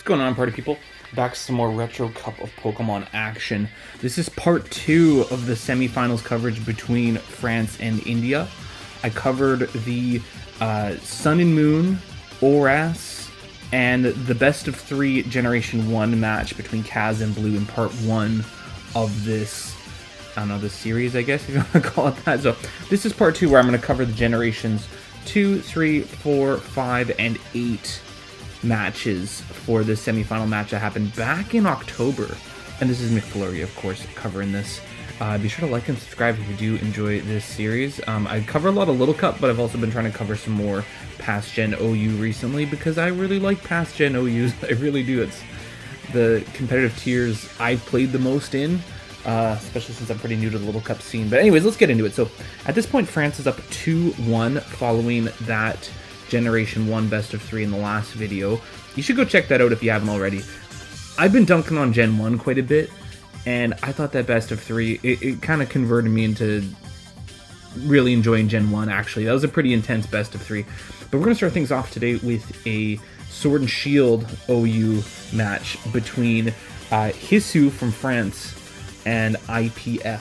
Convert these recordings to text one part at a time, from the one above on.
What's going on, party people? Back to some more Retro Cup of Pokemon action. This is part 2 of the semifinals coverage between France and India. I covered the Sun and Moon, Oras, and the best of 3 Generation 1 match between Kaz and Blue in part 1 of this, I don't know, this series, I guess, if you want to call it that. So this is part 2 where I'm going to cover the Generations 2, 3, 4, 5, and 8 matches for the semifinal match that happened back in October. And this is McFlurry, of course, covering this. Be sure to like and subscribe if you do enjoy this series. I cover a lot of Little Cup, but I've also been trying to cover some more past gen OU recently because I really like past gen OUs. I really do. It's the competitive tiers I've played the most in, especially since I'm pretty new to the Little Cup scene. But anyways, let's get into it. So at this point, France is up 2-1 following that Generation 1 best of 3 in the last video. You should go check that out if you haven't already. I've been dunking on Gen 1 quite a bit, and I thought that best of 3, it kind of converted me into really enjoying Gen 1, actually. That was a pretty intense best of 3. But we're going to start things off today with a Sword and Shield OU match between Hisu from France and IPF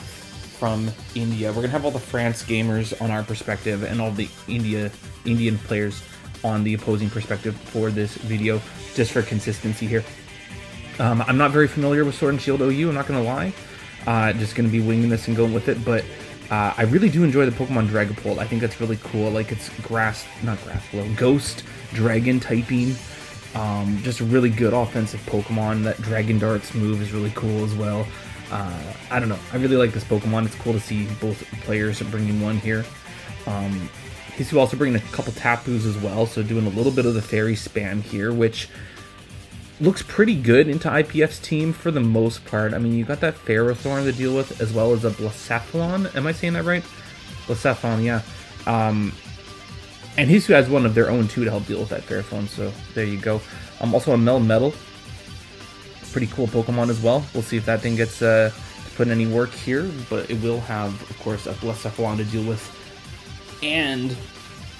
from India. We're going to have all the France gamers on our perspective and all the Indian players on the opposing perspective for this video, just for consistency here. I'm not very familiar with Sword and Shield OU, I'm not going to lie. Just going to be winging this and going with it, but I really do enjoy the Pokemon Dragapult. I think that's really cool. Like, it's Ghost Dragon typing. Just a really good offensive Pokemon. That Dragon Darts move is really cool as well. I don't know. I really like this Pokemon. It's cool to see both players bringing one here. He's also bringing a couple Tapus as well, so doing a little bit of the fairy spam here, which looks pretty good into IPF's team for the most part. I mean, you got that Ferrothorn to deal with, as well as a Blacephalon. Am I saying that right? Blacephalon, yeah. And Hisu has one of their own, too, to help deal with that Ferrothorn, so there you go. Also a Melmetal. Pretty cool Pokemon as well. We'll see if that thing gets put in any work here, but it will have, of course, a Blacephalon to deal with, and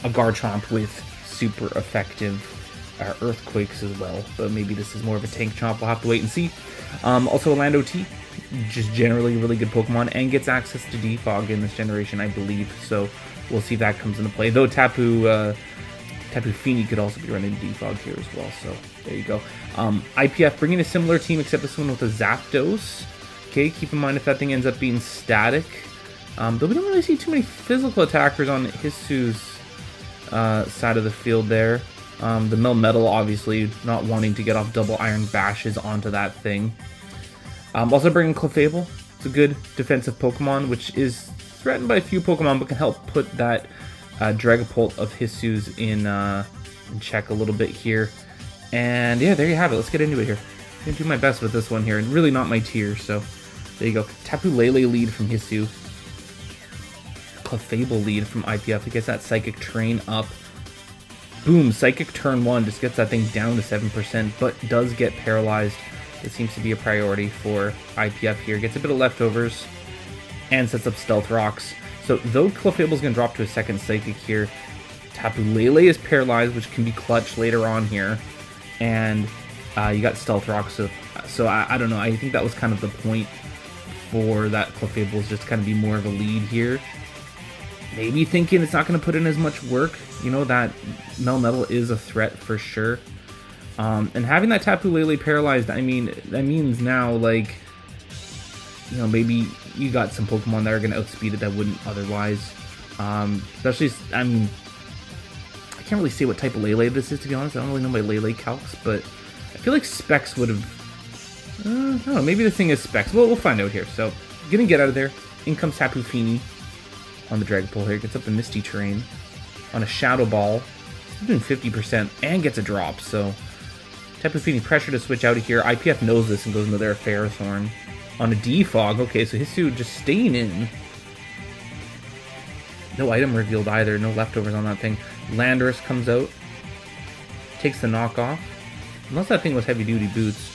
a Garchomp with super effective Earthquakes as well, but maybe this is more of a tank chomp. We'll have to wait and see. Also, Orlando T, just generally a really good Pokemon, and gets access to Defog in this generation, I believe, so we'll see if that comes into play. Though Tapu Fini could also be running Defog here as well, so there you go. IPF bringing a similar team, except this one with a Zapdos. Okay, keep in mind if that thing ends up being static. Though we don't really see too many physical attackers on Hisu's side of the field there. The Melmetal obviously not wanting to get off double Iron Bashes onto that thing. Also bringing Clefable. It's a good defensive Pokemon, which is threatened by a few Pokemon, but can help put that Dragapult of Hisu's in check a little bit here. And yeah, there you have it. Let's get into it here. I'm going to do my best with this one here, and really not my tier, so there you go. Tapu Lele lead from Hisu. Clefable lead from IPF. He gets that Psychic Train up. Boom, Psychic turn 1 just gets that thing down to 7%, but does get paralyzed. It seems to be a priority for IPF here. Gets a bit of leftovers and sets up Stealth Rocks. So though Clefable's going to drop to a second Psychic here, Tapu Lele is paralyzed, which can be clutch later on here. And you got Stealth Rocks, so I don't know. I think that was kind of the point for that Clefable's just kind of be more of a lead here. Maybe thinking it's not going to put in as much work. You know, that Melmetal is a threat for sure. And having that Tapu Lele paralyzed, I mean, that means now, like, you know, maybe you got some Pokemon that are going to outspeed it that wouldn't otherwise. Especially, I mean, I can't really say what type of Lele this is, to be honest. I don't really know my Lele calcs, but I feel like Specs would have... I don't know, maybe the thing is Specs. Well, we'll find out here. So, gonna get out of there. In comes Tapu Fini on the Dragapult here. Gets up the Misty Terrain on a Shadow Ball. He's doing 50% and gets a drop, so Tapu Fini pressure to switch out of here. IPF knows this and goes into their Ferrothorn on a Defog. Okay, so Hisu just staying in. No item revealed either. No leftovers on that thing. Landorus comes out. Takes the knockoff. Unless that thing was heavy duty boots.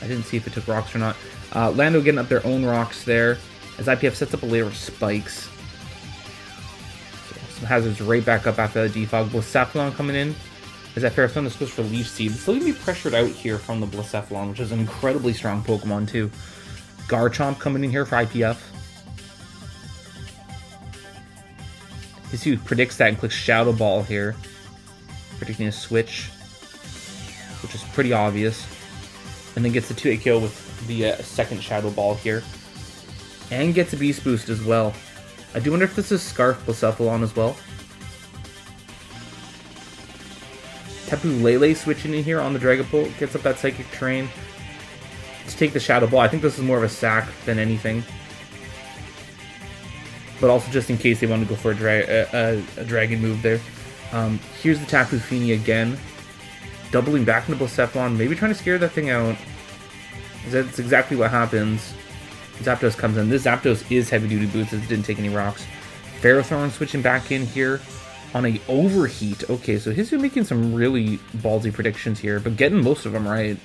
I didn't see if it took rocks or not. Lando getting up their own rocks there as IPF sets up a layer of spikes. So some hazards right back up after the defog. Blacephalon coming in. Is that fair? So this goes for Leaf Seed. It's still going to be pressured out here from the Blacephalon, which is an incredibly strong Pokemon too. Garchomp coming in here for IPF. Hisuian predicts that and clicks Shadow Ball here. Predicting a switch, which is pretty obvious. And then gets the 2-hit KO with the second Shadow Ball here. And gets a Beast Boost as well. I do wonder if this is Scarf Blacephalon as well. Tapu Lele switching in here on the Dragapult. Gets up that Psychic Terrain to take the Shadow Ball. I think this is more of a sack than anything. But also just in case they want to go for a Dragon move there. Here's the Tapu Fini again. Doubling back into Blacephalon. Maybe trying to scare that thing out. That's exactly what happens. Zapdos comes in. This Zapdos is heavy duty boots. It didn't take any rocks. Ferrothorn switching back in here on a Overheat. Okay, so Hisuian making some really ballsy predictions here, but getting most of them right.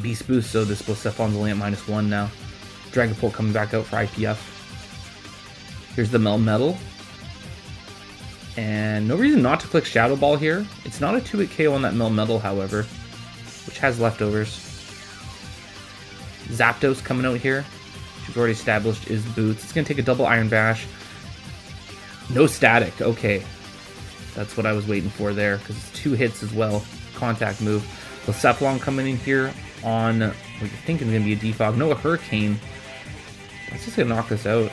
Beast Boost, so this Blacephalon's only at -1 now. Dragapult coming back out for IPF. Here's the Melmetal. And no reason not to click Shadow Ball here. It's not a 2-hit KO on that Melmetal, however, which has leftovers. Zapdos coming out here, which we've already established is Boots. It's going to take a double Iron Bash. No static. Okay. That's what I was waiting for there, because it's 2 hits as well. Contact move. Blacephalon coming in here on what you think is going to be a Defog. No, a Hurricane. That's just going to knock this out.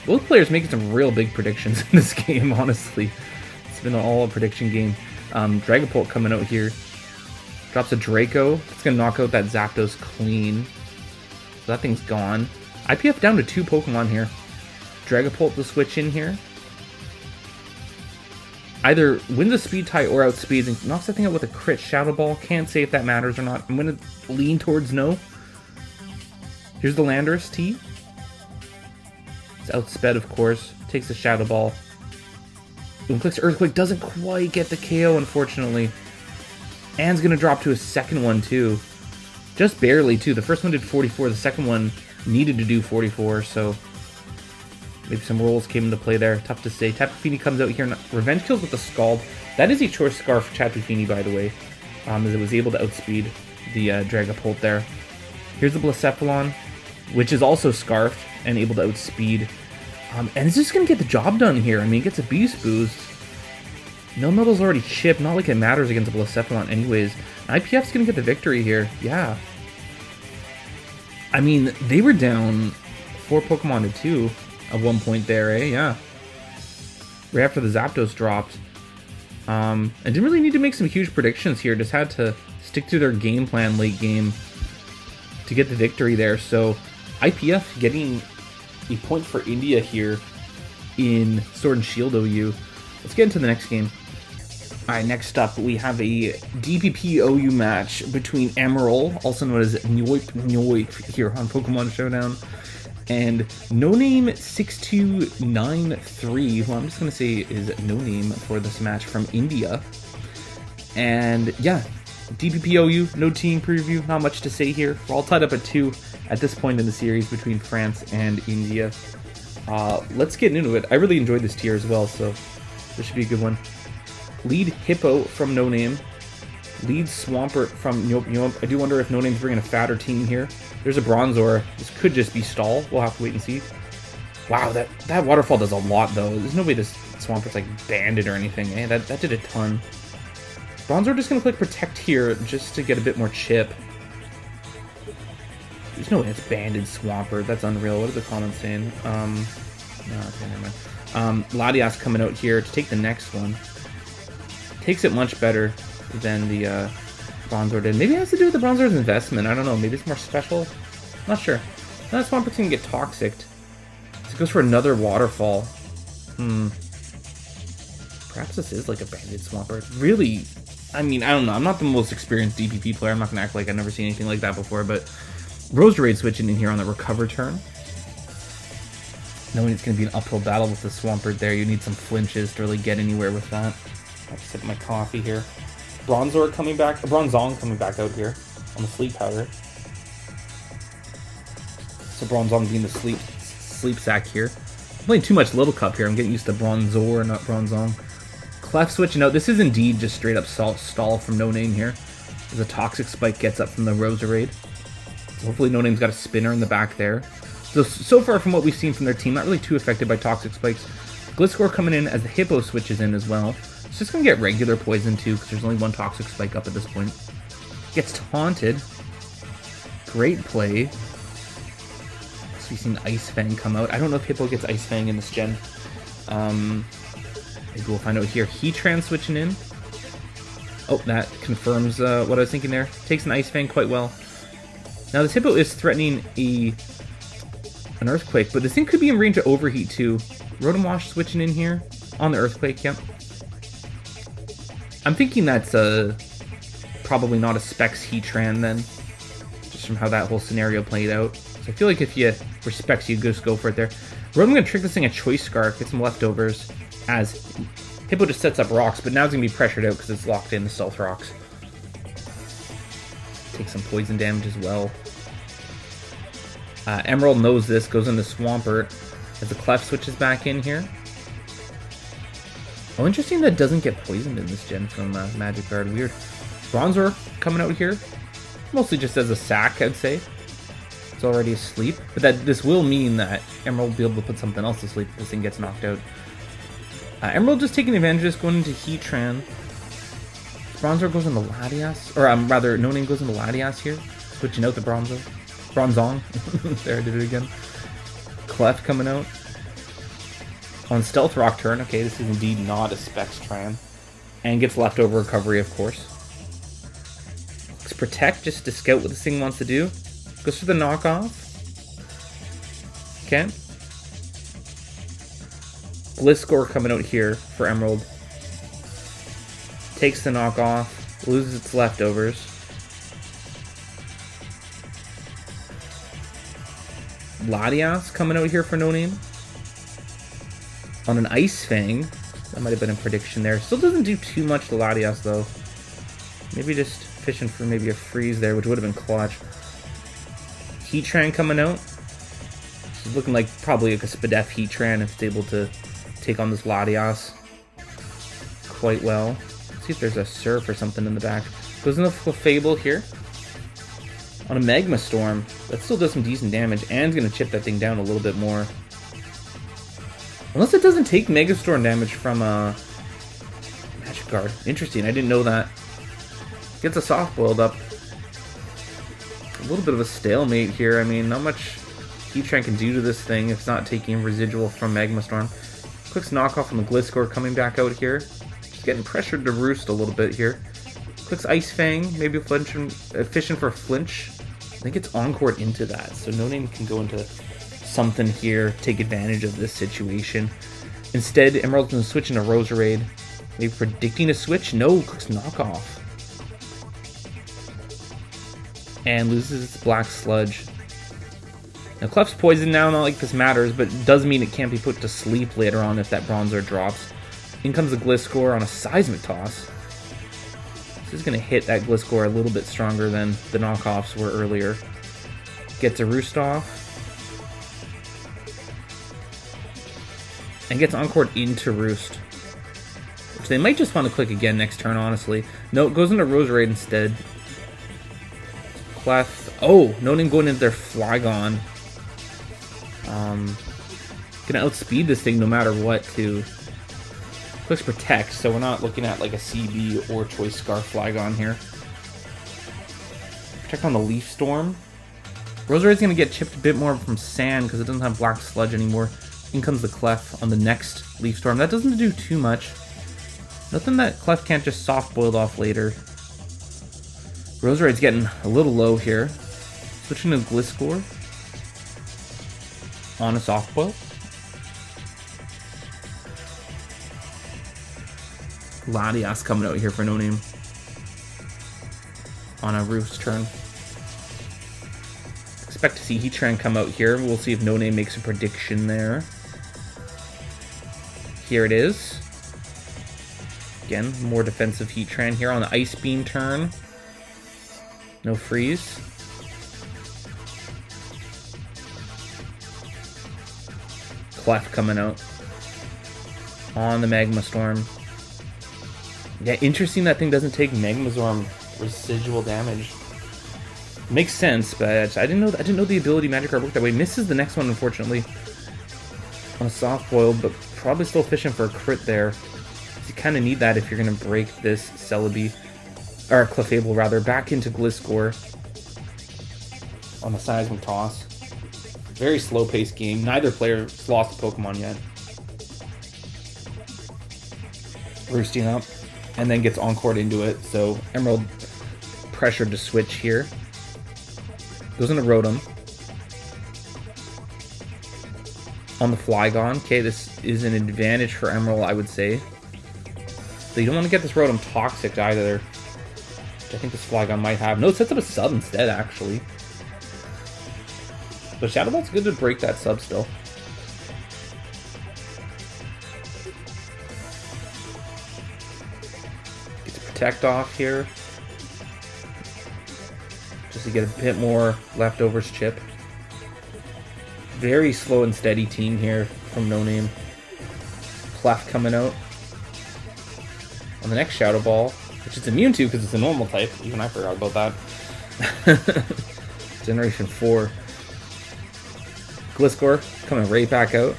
Both players making some real big predictions in this game, honestly. It's been an all prediction game. Dragapult coming out here. Drops a Draco. It's going to knock out that Zapdos clean. So that thing's gone. IPF down to 2 Pokemon here. Dragapult to switch in here. Either wins a speed tie or outspeeds and knocks that thing out with a crit. Shadow Ball. Can't say if that matters or not. I'm going to lean towards no. Here's the Landorus T. It's outsped, of course. Takes the Shadow Ball. Boom, clicks Earthquake. Doesn't quite get the KO, unfortunately. And's going to drop to a second one, too. Just barely, too. The first one did 44. The second one needed to do 44, so maybe some rolls came into play there. Tough to say. Tapu Fini comes out here and Revenge Kills with the Scald. That is a choice Scarf Tapu Fini, by the way, as it was able to outspeed the Dragapult there. Here's the Blacephalon, which is also Scarfed and able to outspeed. And it's just going to get the job done here. I mean, it gets a Beast Boost. Melmetal's already chipped. Not like it matters against a Blacephalon anyways. IPF's going to get the victory here. Yeah. I mean, they were down 4 Pokemon to 2 at one point there, eh? Yeah. Right after the Zapdos dropped. And didn't really need to make some huge predictions here. Just had to stick to their game plan late game to get the victory there. So IPF getting a point for India here in Sword and Shield OU. Let's get into the next game. Alright, next up we have a DPP OU match between Emerald, also known as Nyoip here on Pokemon Showdown, and No Name 6293, who I'm just going to say is No Name for this match from India. And yeah, DPP OU, no team preview, not much to say here. We're all tied up at 2 at this point in the series between France and India. Let's get into it. I really enjoyed this tier as well, so this should be a good one. Lead Hippo from No Name. Lead Swampert from Nyoip. I do wonder if No Name's bringing a fatter team here. There's a Bronzor. This could just be Stall. We'll have to wait and see. Wow, that waterfall does a lot, though. There's no way this Swampert's like banded or anything. Eh? That did a ton. Bronzor just going to click Protect here just to get a bit more chip. There's no way it's banded Swampert. That's unreal. What are the comments saying? No, okay, never mind. Latias coming out here to take the next one. Takes it much better than the Bronzor did. Maybe it has to do with the Bronzor's investment. I don't know. Maybe it's more special. Not sure. Now that Swampert's going to get Toxic. So it goes for another waterfall. Perhaps this is like a banded Swampert. Really, I mean, I don't know. I'm not the most experienced DPP player. I'm not going to act like I've never seen anything like that before, but Roserade switching in here on the recover turn. Knowing it's going to be an uphill battle with the Swampert there, you need some flinches to really get anywhere with that. I'll sip my coffee here. Bronzor coming back, Bronzong coming back out here on the sleep powder. So Bronzong being the sleep sack here. I'm playing too much Little Cup here. I'm getting used to Bronzor, not Bronzong. Clef switching out. This is indeed just straight up stall from No Name here. As a Toxic Spike gets up from the Roserade. So hopefully No Name's got a spinner in the back there. So far from what we've seen from their team, not really too affected by Toxic Spikes. Gliscor coming in as the Hippo switches in as well. It's just going to get regular poison too, because there's only one Toxic Spike up at this point. Gets taunted. Great play. So we've seen Ice Fang come out. I don't know if Hippo gets Ice Fang in this gen. Maybe we'll find out here. Heatran switching in. Oh, that confirms what I was thinking there. Takes an Ice Fang quite well. Now this Hippo is threatening an Earthquake, but this thing could be in range of Overheat too. Rotom Wash switching in here on the Earthquake, yep. I'm thinking that's probably not a Specs Heatran then, just from how that whole scenario played out. So I feel like if you were Specs, you'd just go for it there. Rotom gonna trick this thing a Choice Scarf, get some leftovers, as Hippo just sets up rocks, but now it's gonna be pressured out because it's locked in the Stealth Rocks. Take some poison damage as well. Emerald knows this, goes into Swampert as the Clef switches back in here. Oh, interesting that doesn't get poisoned in this gen from Magic Guard. Weird. Bronzor coming out here. Mostly just as a sack, I'd say. It's already asleep. But this will mean that Emerald will be able to put something else to sleep if this thing gets knocked out. Emerald just taking advantage of this, going into Heatran. Bronzor goes into Latias. Or rather, No Name goes into Latias here. Switching out the Bronzor. Bronzong. There, I did it again. Clef coming out. On Stealth Rock turn. Okay, this is indeed not a Specs Tran. And gets leftover recovery, of course. Looks Protect just to scout what this thing wants to do. Goes for the knockoff. Okay. Gliscor coming out here for Emerald. Takes the knockoff. Loses its leftovers. Latias coming out here for No Name. On an Ice Fang. That might have been a prediction there. Still doesn't do too much to Latias though. Maybe just fishing for maybe a freeze there, which would have been clutch. Heatran coming out. This is looking like probably like a Spadef Heatran if it's able to take on this Latias quite well. Let's see if there's a Surf or something in the back. Goes into Clefable here. On a Magma Storm. That still does some decent damage and is going to chip that thing down a little bit more. Unless it doesn't take Mega Storm damage from Magic Guard. Interesting, I didn't know that. Gets a Soft Boiled up. A little bit of a stalemate here. I mean, not much Heatran can do to this thing if it's not taking residual from Magma Storm. Quick knockoff on the Gliscor coming back out here. Just getting pressured to roost a little bit here. Clicks Ice Fang, maybe fishing for a flinch. I think it's Encored into that, so No Name can go into something here, take advantage of this situation. Instead, Emerald's going to switch into Roserade. Maybe predicting a switch? No, clicks Knockoff. And loses its Black Sludge. Now, Clef's poisoned now, not like this matters, but it does mean it can't be put to sleep later on if that Bronzor drops. In comes the Gliscor on a Seismic Toss. This is going to hit that Gliscor a little bit stronger than the knockoffs were earlier. Gets a Roost off. And gets Encored into Roost. Which they might just want to click again next turn, honestly. No, it goes into Roserade instead. Clef. Oh, No Name going into their Flygon. Gonna outspeed this thing no matter what, too. Clicks Protect, so we're not looking at like a CB or Choice Scarf Flygon here. Protect on the Leaf Storm. Roserade's gonna get chipped a bit more from Sand because it doesn't have Black Sludge anymore. In comes the Clef on the next Leaf Storm. That doesn't do too much. Nothing that Clef can't just soft boiled off later. Roserade's getting a little low here. Switching to Gliscor. On a soft boil. Latias coming out here for No Name. On a Roof's turn. Expect to see Heatran come out here. We'll see if No Name makes a prediction there. Here it is. Again, more defensive Heatran here on the Ice Beam turn. No freeze. Clef coming out. On the Magma Storm. Yeah, interesting that thing doesn't take Magmazorm residual damage. Makes sense, but I didn't know the ability Magic Card worked that way. Misses the next one, unfortunately. On a soft boil, but probably still fishing for a crit there. You kind of need that if you're going to break this Celebi, or Clefable rather, back into Gliscor on the Seismic Toss. Very slow-paced game. Neither player's lost a Pokemon yet. Roosting up, and then gets Encored into it, so Emerald pressured to switch here. Goes into Rotom. On the Flygon. Okay, this is an advantage for Emerald, I would say. So you don't want to get this Rotom toxic either, which I think this Flygon might have. No, it sets up a sub instead, actually. But Shadow Ball's good to break that sub still. Get to protect off here. Just to get a bit more leftovers chip. Very slow and steady team here from No Name. Clef coming out. On the next Shadow Ball, which it's immune to because it's a normal type. Even I forgot about that. Generation 4. Gliscor coming right back out.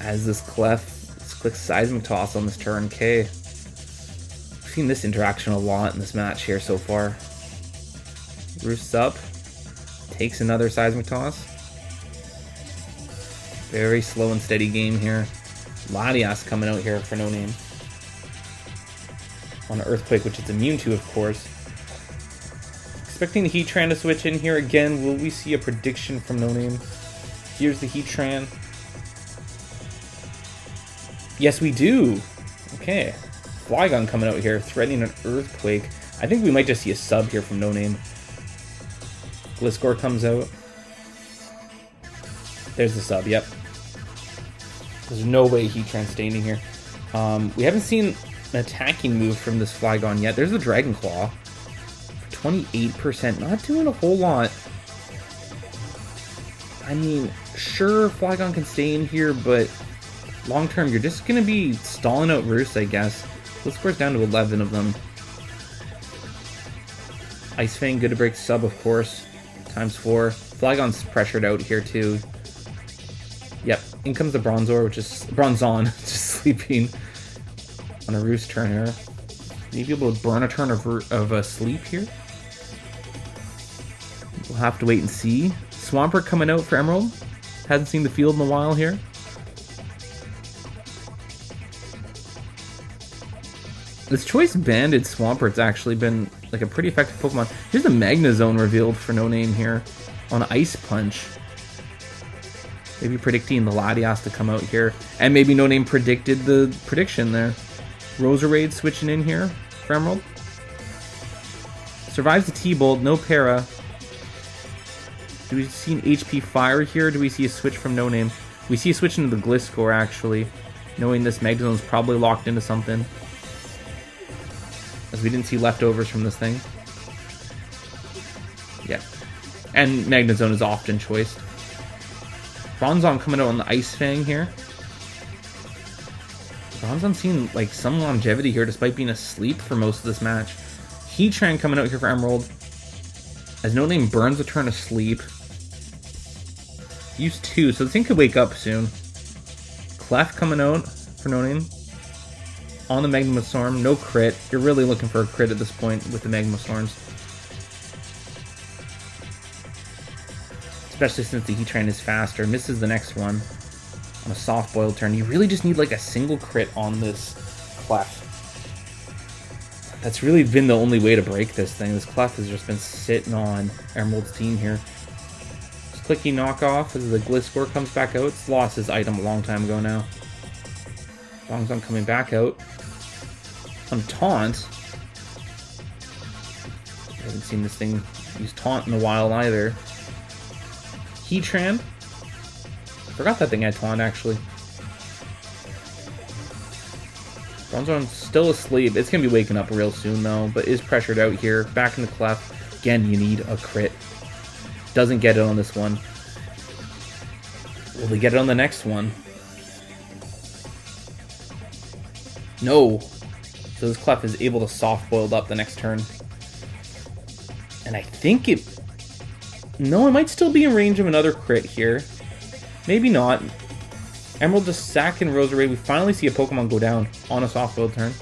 As this clicks Seismic Toss on this turn. Okay. I've seen this interaction a lot in this match here so far. Roosts up. Takes another Seismic Toss. Very slow and steady game here. Latias coming out here for No Name. On an Earthquake, which it's immune to, of course. Expecting the Heatran to switch in here again. Will we see a prediction from No Name? Here's the Heatran. Yes, we do. Okay. Flygon coming out here, threatening an Earthquake. I think we might just see a sub here from No Name. Gliscor comes out. There's the sub, yep. There's no way Heatran's staying here. We haven't seen an attacking move from this Flygon yet. There's the Dragon Claw. 28%, not doing a whole lot. I mean, sure, Flygon can stay in here, but long term, you're just going to be stalling out Roost, I guess. Gliscor's down to 11 of them. Ice Fang, good to break sub, of course. Times 4. Flygon's pressured out here, too. Yep, in comes the Bronzor, which is Bronzong, just sleeping on a Roost turn here. Maybe able to burn a turn of sleep here. We'll have to wait and see. Swampert coming out for Emerald. Hasn't seen the field in a while here. This Choice Banded Swampert's actually been like a pretty effective Pokemon. Here's the Magnezone revealed for No Name here on Ice Punch. Maybe predicting the Latias to come out here. And maybe No Name predicted the prediction there. Roserade switching in here for Emerald. Survives the T-Bolt, no Para. Do we see an HP Fire here, or do we see a switch from No Name? We see a switch into the Gliscor, actually. Knowing this Magnezone's probably locked into something. As we didn't see leftovers from this thing. Yeah. And Magnezone is often choiced. Bronzong coming out on the Ice Fang here. Bronzong seeing like some longevity here despite being asleep for most of this match. Heatran coming out here for Emerald. As No Name burns a turn of sleep. Use 2, so this thing could wake up soon. Clef coming out for No Name. On the Magmastorm, no crit. You're really looking for a crit at this point with the Magmastorms. Especially since the Heatran is faster. Misses the next one on a soft boiled turn. You really just need like a single crit on this Clef. That's really been the only way to break this thing. This Clef has just been sitting on Emerald's team here. Just clicky knockoff as the Gliscor comes back out. It's lost his item a long time ago now. Bronzong coming back out. On Taunt. I haven't seen this thing use Taunt in a while either. Heatran. Forgot that thing had Taunt, actually. Bronzong's still asleep. It's going to be waking up real soon, though, but is pressured out here. Back in the Clef. Again, you need a crit. Doesn't get it on this one. Will they get it on the next one? No. So this Clef is able to soft-boiled up the next turn. And I think it... No, it might still be in range of another crit here. Maybe not. Emerald just sack and Roserade. We finally see a Pokemon go down on a soft-boiled turn.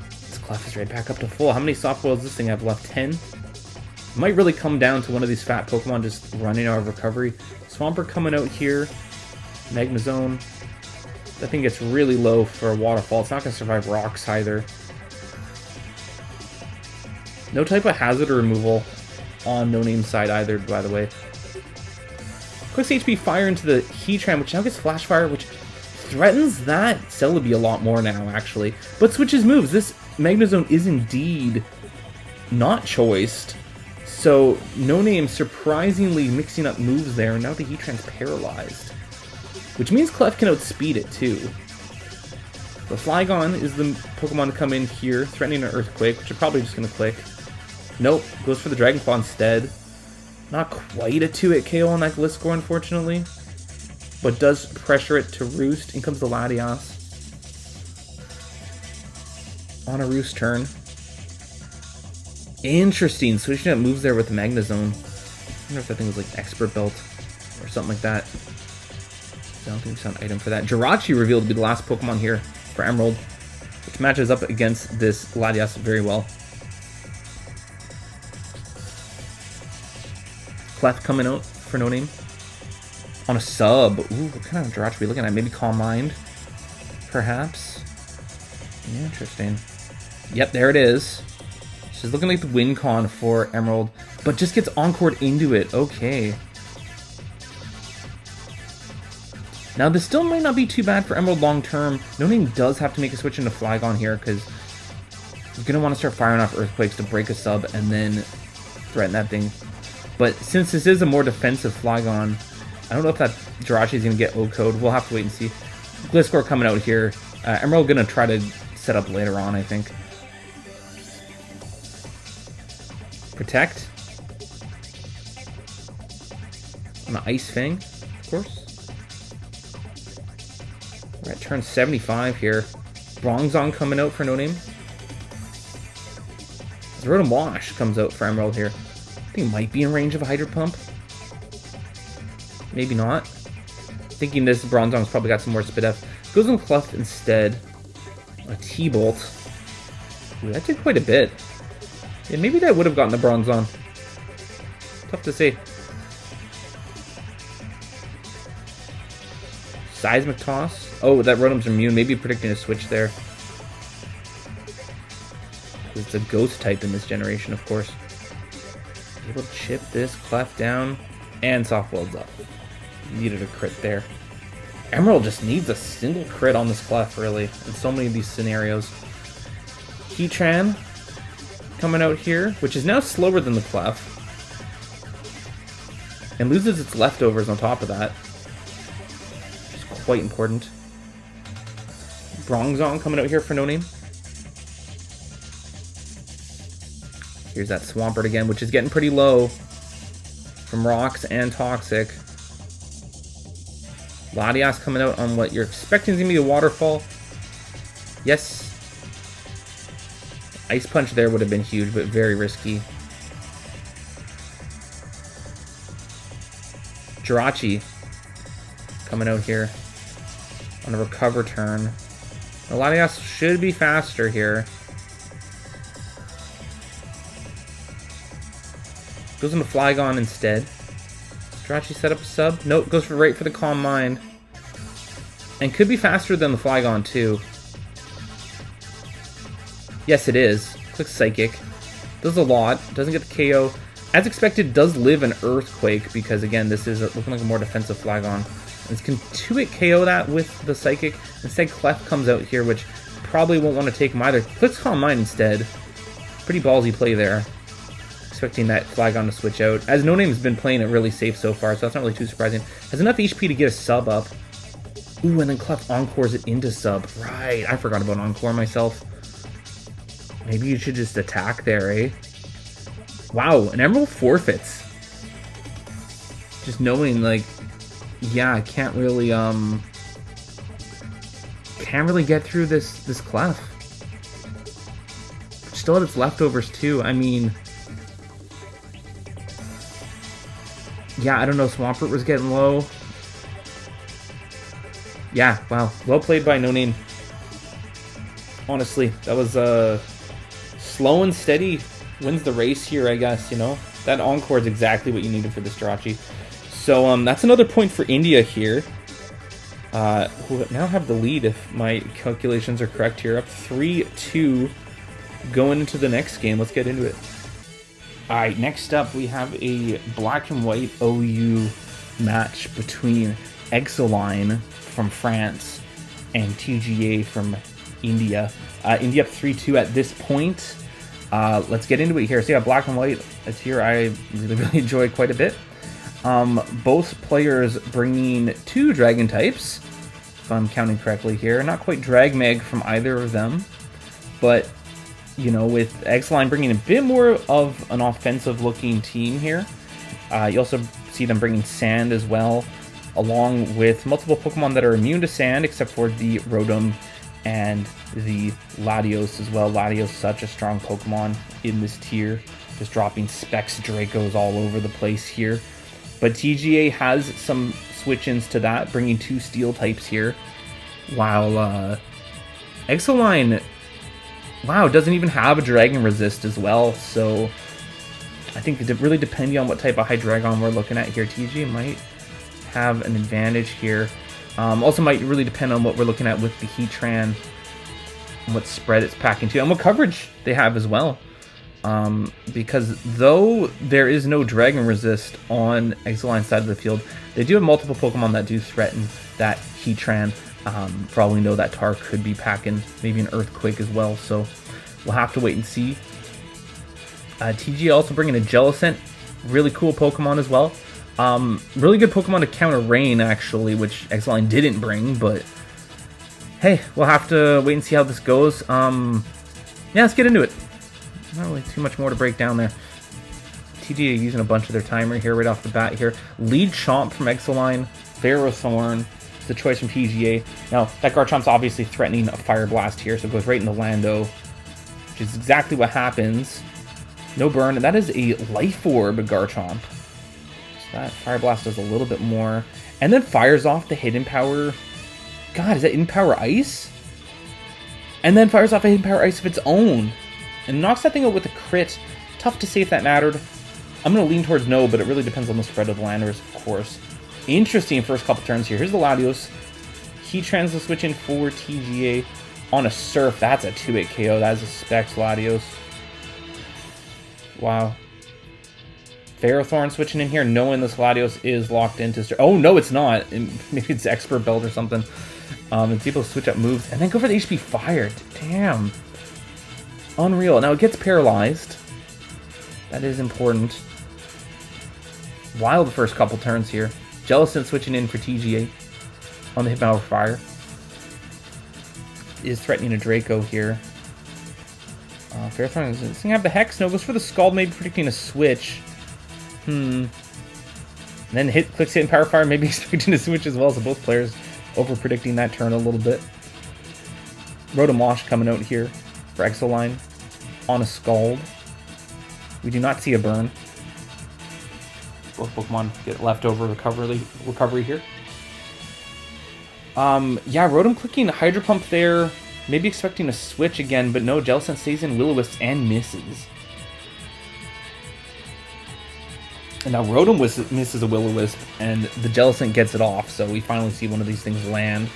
This Clef is right back up to full. How many soft-boils does this thing have left? 10? It might really come down to one of these fat Pokemon just running out of recovery. Swampert coming out here. Magnezone. That thing gets really low for a waterfall. It's not going to survive rocks either. No type of hazard removal on No Name's side either, by the way. Quick HP Fire into the Heatran, which now gets Flash Fire, which threatens that Celebi a lot more now, actually. But switches moves. This Magnezone is indeed not choiced. So, No Name surprisingly mixing up moves there, and now the Heatran's paralyzed. Which means Clef can outspeed it, too. The Flygon is the Pokemon to come in here, threatening an Earthquake, which are probably just going to click. Nope, goes for the Dragon Claw instead. Not quite a 2-hit KO on that Gliscor, unfortunately. But does pressure it to Roost. In comes the Latias. On a Roost turn. Interesting, switching up moves there with the Magnezone. I wonder if that thing was like Expert Belt or something like that. I don't think we saw an item for that. Jirachi revealed to be the last Pokemon here for Emerald, which matches up against this Latias very well. Clef coming out for No Name. On a sub. Ooh, what kind of Jirachi are we looking at? Maybe Calm Mind? Perhaps? Interesting. Yep, there it is. She's looking like the win con for Emerald, but just gets encored into it. Okay. Now, this still might not be too bad for Emerald long term. No Name does have to make a switch into Flygon here, because you're going to want to start firing off Earthquakes to break a sub and then threaten that thing. But since this is a more defensive Flygon, I don't know if that Jirachi is going to get O-Code. We'll have to wait and see. Gliscor coming out here. Emerald going to try to set up later on, I think. Protect. On the Ice Fang, of course. We're at turn 75 here. Bronzong coming out for No Name. Rotom Wash comes out for Emerald here. I think it might be in range of a Hydro Pump. Maybe not. Thinking this Bronzong's probably got some more Spidef. Goes on Clef instead. A T-Bolt. Ooh, that did quite a bit. Yeah, maybe that would have gotten the Bronzong. Tough to say. Seismic Toss. Oh, that Rotom's immune. Maybe predicting a switch there. It's a Ghost type in this generation, of course. Able to chip this Clef down. And soft-boiled up. Needed a crit there. Emerald just needs a single crit on this Clef, really, in so many of these scenarios. Heatran coming out here, which is now slower than the Clef. And loses its leftovers on top of that. Which is quite important. Bronzong coming out here for No Name. Here's that Swampert again, which is getting pretty low from Rocks and Toxic. Latias coming out on what you're expecting is going to be a Waterfall. Yes. Ice Punch there would have been huge, but very risky. Jirachi coming out here on a Recover turn. The Latias should be faster here. Goes into Flygon instead. Jirachi set up a sub. Nope, goes right for the Calm Mind. And could be faster than the Flygon too. Yes, it is. Clicks Psychic. Does a lot. Doesn't get the KO. As expected, does live an Earthquake because, again, this is looking like a more defensive Flygon. And can 2-hit KO that with the Psychic. Instead, Clef comes out here, which probably won't want to take him either. Clicks Calm Mind instead. Pretty ballsy play there. Expecting that Flygon to switch out. As No Name's been playing it really safe so far, so that's not really too surprising. Has enough HP to get a sub up. Ooh, and then Clef encores it into sub. Right, I forgot about Encore myself. Maybe you should just attack there, eh? Wow, an Emerald forfeits. Just knowing, like, yeah, I can't really can't really get through this clef. Still had its leftovers too. I mean, yeah, I don't know. Swampert was getting low. Yeah, wow. Well played by No Name. Honestly, that was slow and steady wins the race here, I guess, you know? That encore is exactly what you needed for this Jirachi. So that's another point for India here. Who now have the lead, if my calculations are correct here. Up 3-2 going into the next game. Let's get into it. Alright, next up we have a black and white OU match between Exoline from France and TGA from India. India up 3-2 at this point. Let's get into it here. So yeah, black and white, it's here. I really enjoy quite a bit. Both players bringing 2 dragon types, if I'm counting correctly here. Not quite drag meg from either of them, but you know, with Exoline bringing a bit more of an offensive looking team here. You also see them bringing sand as well, along with multiple Pokemon that are immune to sand, except for the Rotom and the Latios as well. Latios, such a strong Pokemon in this tier, just dropping Specs Dracos all over the place here. But TGA has some switch-ins to that, bringing 2 steel types here, while Exoline, wow, doesn't even have a Dragon Resist as well. So I think really depending on what type of Hydreigon we're looking at here, TGA might have an advantage here. Also might really depend on what we're looking at with the Heatran, and what spread it's packing to, and what coverage they have as well. Because though there is no Dragon Resist on Exoline's side of the field, they do have multiple Pokemon that do threaten that Heatran. For all we know, that Tar could be packing maybe an Earthquake as well, so we'll have to wait and see. TGA also bringing a Jellicent, really cool Pokemon as well. Really good Pokemon to counter Rain, actually, which Exoline didn't bring, but hey, we'll have to wait and see how this goes. Yeah, let's get into it. Not really too much more to break down there. TGA using a bunch of their timer here right off the bat here. Lead Chomp from Exoline, Ferrothorn, the choice from TGA. Now, that Garchomp's obviously threatening a Fire Blast here, so it goes right into Lando, which is exactly what happens. No burn, and that is a Life Orb Garchomp. So that Fire Blast does a little bit more. And then fires off the Hidden Power. God, is that Hidden Power Ice? And then fires off a Hidden Power Ice of its own. And knocks that thing out with a crit. Tough to say if that mattered. I'm going to lean towards no, but it really depends on the spread of the Landers, of course. Interesting first couple turns here. Here's the Latios. Heatran's the switch in for TGA on a Surf. That's a 2-8 KO. That is a Specs Latios. Wow. Ferrothorn switching in here, knowing this Latios is locked into... Oh, no, it's not. Maybe it's Expert Belt or something. It's able to switch up moves and then go for the HP Fire. Damn. Unreal. Now, it gets paralyzed. That is important. Wild first couple turns here. Jellicent switching in for TGA on the Hypno Fire. Is threatening a Draco here. Ferrothorn is going to have the Hex. No, goes for the Scald, maybe predicting a switch. And then clicks Hidden Power Fire, maybe expecting a switch as well. So both players over predicting that turn a little bit. Rotom coming out here for Exoline on a Scald. We do not see a burn. Both Pokemon get leftover recovery here. Yeah, Rotom clicking Hydro Pump there. Maybe expecting a switch again, but no, Jellicent stays in Will-O-Wisp and misses. And now Rotom misses a Will-O-Wisp, and the Jellicent gets it off, so we finally see one of these things land.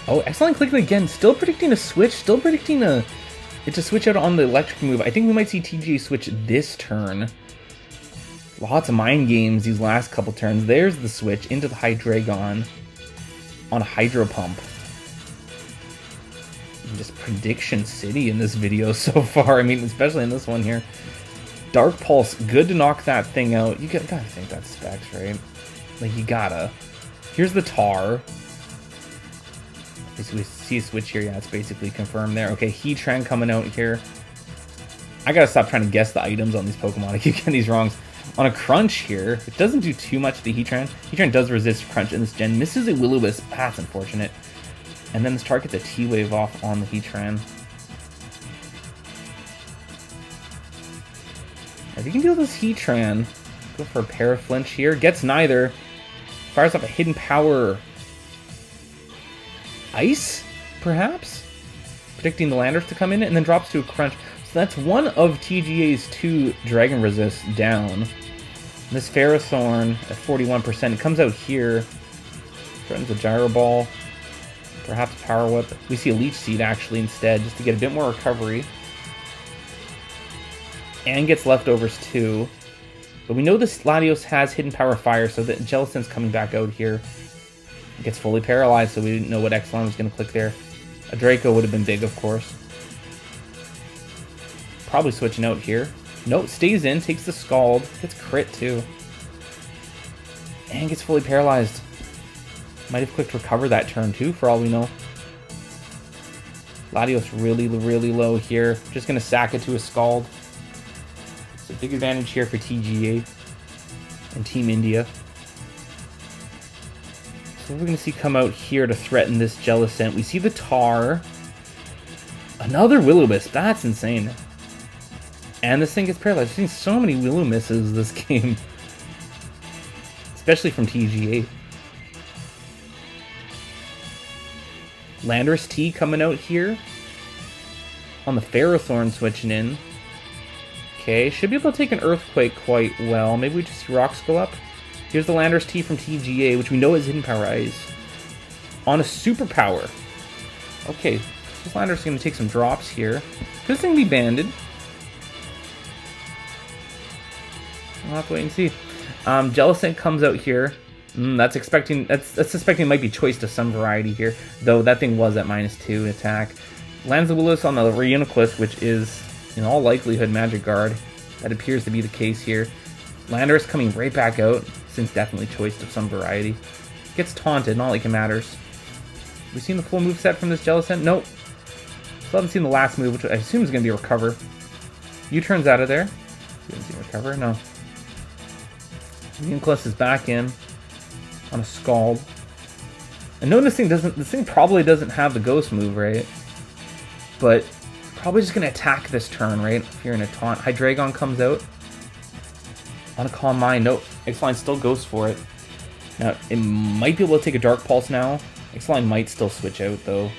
Oh, excellent clicking again. Still predicting a switch. Still predicting it to switch out on the electric move. I think we might see TGA switch this turn. Lots of mind games these last couple turns. There's the switch into the Hydreigon on a Hydro Pump. Just prediction city in this video so far. I mean, especially in this one here. Dark Pulse, good to knock that thing out. You gotta think that's Specs, right? Like, you gotta. Here's the Tar. We see a switch here. Yeah, it's basically confirmed there. Okay, Heatran coming out here. I gotta stop trying to guess the items on these Pokemon. I keep getting these wrongs. On a crunch here, it doesn't do too much to the Heatran. Heatran does resist crunch in this gen. Misses a Will-O-Wisp. That's unfortunate. And then this target gets a T-Wave off on the Heatran. If you can deal this Heatran, go for a Paraflinch here. Gets neither. Fires up a Hidden Power. Ice, perhaps? Predicting the Landers to come in, and then drops to a crunch. So that's one of TGA's 2 Dragon Resists down. This Ferrothorn at 41%. It comes out here. Threatens a Gyro Ball. Perhaps Power Whip. We see a Leech Seed actually instead, just to get a bit more recovery. And gets leftovers too. But we know this Latios has Hidden Power Fire, so the Jellicent's coming back out here. It gets fully paralyzed, so we didn't know what Exelon was going to click there. A Draco would have been big, of course. Probably switching out here. Nope, stays in, takes the Scald. Gets crit too. And gets fully paralyzed. Might have clicked Recover that turn too, for all we know. Latios really, really low here. Just going to sack it to a Scald. It's a big advantage here for TGA and Team India. So we're going to see come out here to threaten this Jellicent. We see the Tar. Another Will-O-Wisp. That's insane. And this thing gets paralyzed. I've seen so many Will-O-Misses this game. Especially from TGA. Landorus T coming out here. On the Ferrothorn switching in. Okay, should be able to take an Earthquake quite well. Maybe we just see Rocks go up. Here's the Landorus T from TGA, which we know is Hidden Power Ice. On a Superpower. Okay, this Landorus is going to take some drops here. Could this thing be banded? We'll have to wait and see. Jellicent comes out here. That's suspecting it might be choice to some variety here, though that thing was at -2 attack. Lands the Willis on the Reuniclus, which is, in all likelihood, Magic Guard. That appears to be the case here. Landorus coming right back out, since definitely choice of some variety. Gets taunted, not like it matters. We seen the full moveset from this Jellicent? Nope. Still haven't seen the last move, which I assume is going to be a Recover. U-turns out of there. You haven't seen Recover? No. Reuniclus is back in on a Scald. And notice this thing probably doesn't have the Ghost move, right? But probably just going to attack this turn, right? If you're in a taunt. Hydreigon comes out. On a Calm Mind. Nope. X-Line still goes for it. Now, it might be able to take a Dark Pulse now. X-Line might still switch out, though.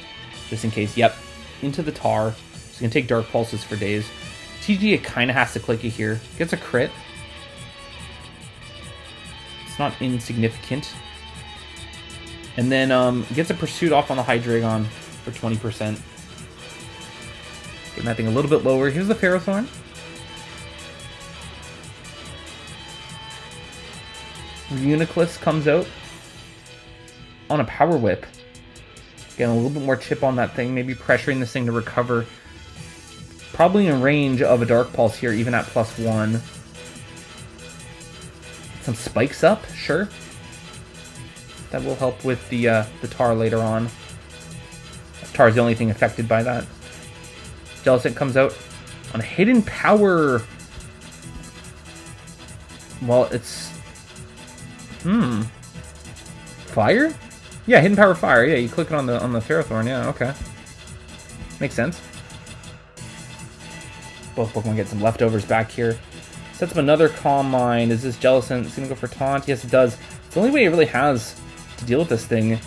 Just in case. Yep. Into the Tar. It's going to take Dark Pulses for days. TGA kind of has to click it here. Gets a crit. It's not insignificant. And then gets a Pursuit off on the Hydreigon for 20%. Getting that thing a little bit lower. Here's the Ferrothorn. Reuniclus comes out on a Power Whip. Getting a little bit more chip on that thing. Maybe pressuring this thing to recover. Probably in range of a Dark Pulse here, even at +1. Some spikes up, sure. That will help with the Tar later on. Tar is the only thing affected by that. Jellicent comes out on a Hidden Power. Well, it's... Fire? Yeah, Hidden Power Fire. Yeah, you click it on the Ferrothorn. Yeah, okay. Makes sense. Both Pokemon get some leftovers back here. Sets up another Calm Mind. Is this Jellicent going to go for Taunt? Yes, it does. It's the only way it really has to deal with this thing.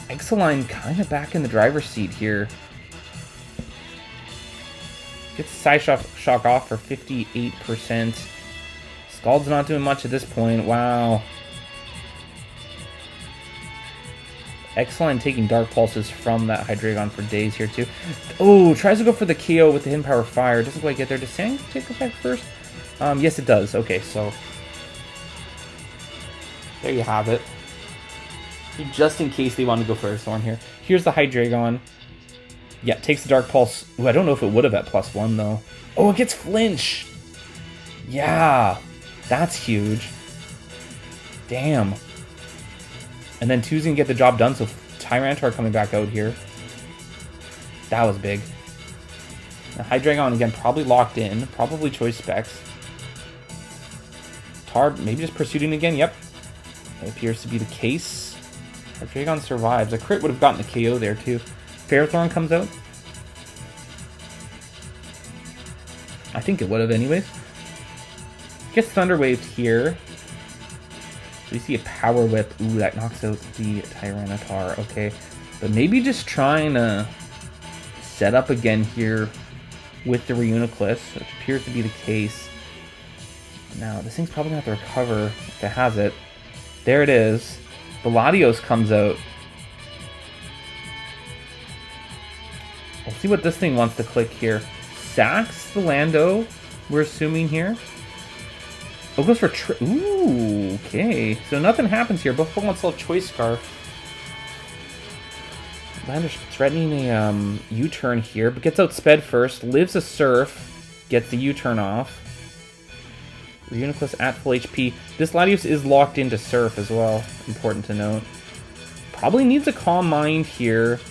Exeline kind of back in the driver's seat here. Gets Psyshock off for 58%. Scald's not doing much at this point. Wow. Exeline taking Dark Pulses from that Hydreigon for days here too. Oh, tries to go for the KO with the Hidden Power Fire. Doesn't quite get there. Does Sang take effect first? Yes, it does. Okay, so there you have it. Just in case they want to go for a Thorn here. Here's the Hydreigon. Yeah, takes the Dark Pulse. Ooh, I don't know if it would have at +1 though. Oh, it gets Flinch. Yeah, that's huge. Damn. And then 2's gonna get the job done, so Tyranitar coming back out here. That was big. Now, Hydreigon again, probably locked in. Probably choice specs. Tar, maybe just pursuing again. Yep. That appears to be the case. Our Dragon survives. A crit would have gotten the KO there, too. Ferrothorn comes out. I think it would have anyways. Gets Thunder Waved here. We see a Power Whip. Ooh, that knocks out the Tyranitar. Okay. But maybe just trying to set up again here with the Reuniclus, which appears to be the case. Now, this thing's probably going to have to recover if it has it. There it is. The Latios comes out. We'll see what this thing wants to click here. Sacks the Lando, we're assuming here. Oh, goes for... Ooh, okay. So nothing happens here. Both Pokemon still have Choice Scarf. Lander's threatening a U-turn here, but gets outsped first. Lives a Surf. Gets the U-turn off. Reuniclus at full HP. This Latios is locked into Surf as well. Important to note. Probably needs a Calm Mind here.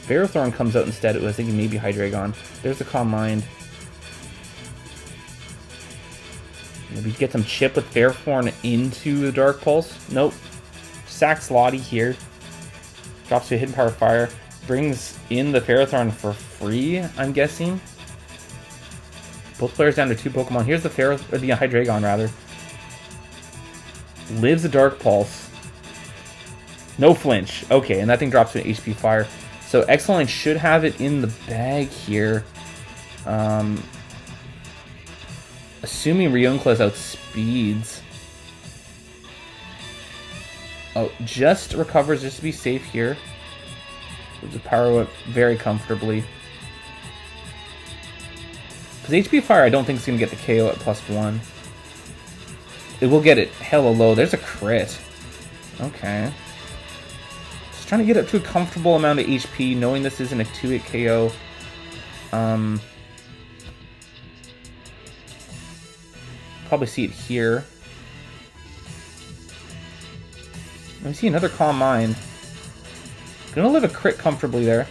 Ferrothorn comes out instead. I was thinking maybe Hydreigon. There's the Calm Mind. Maybe get some chip with Ferrothorn into the Dark Pulse. Nope. Sacks Lottie here. Drops to a Hidden Power Fire. Brings in the Ferrothorn for free, I'm guessing. Both players down to 2 Pokemon. Here's the the Hydreigon, rather. Lives a Dark Pulse. No flinch. Okay, and that thing drops to an HP Fire. So X-Line should have it in the bag here. Assuming Reuniclus outspeeds. Oh, just recovers just to be safe here. With the Power Whip very comfortably. Because HP Fire I don't think is going to get the KO at +1. It will get it hella low. There's a crit. Okay. Just trying to get up to a comfortable amount of HP, knowing this isn't a 2-hit KO. Probably see it here. Let me see another Calm Mind. Gonna live a crit comfortably there.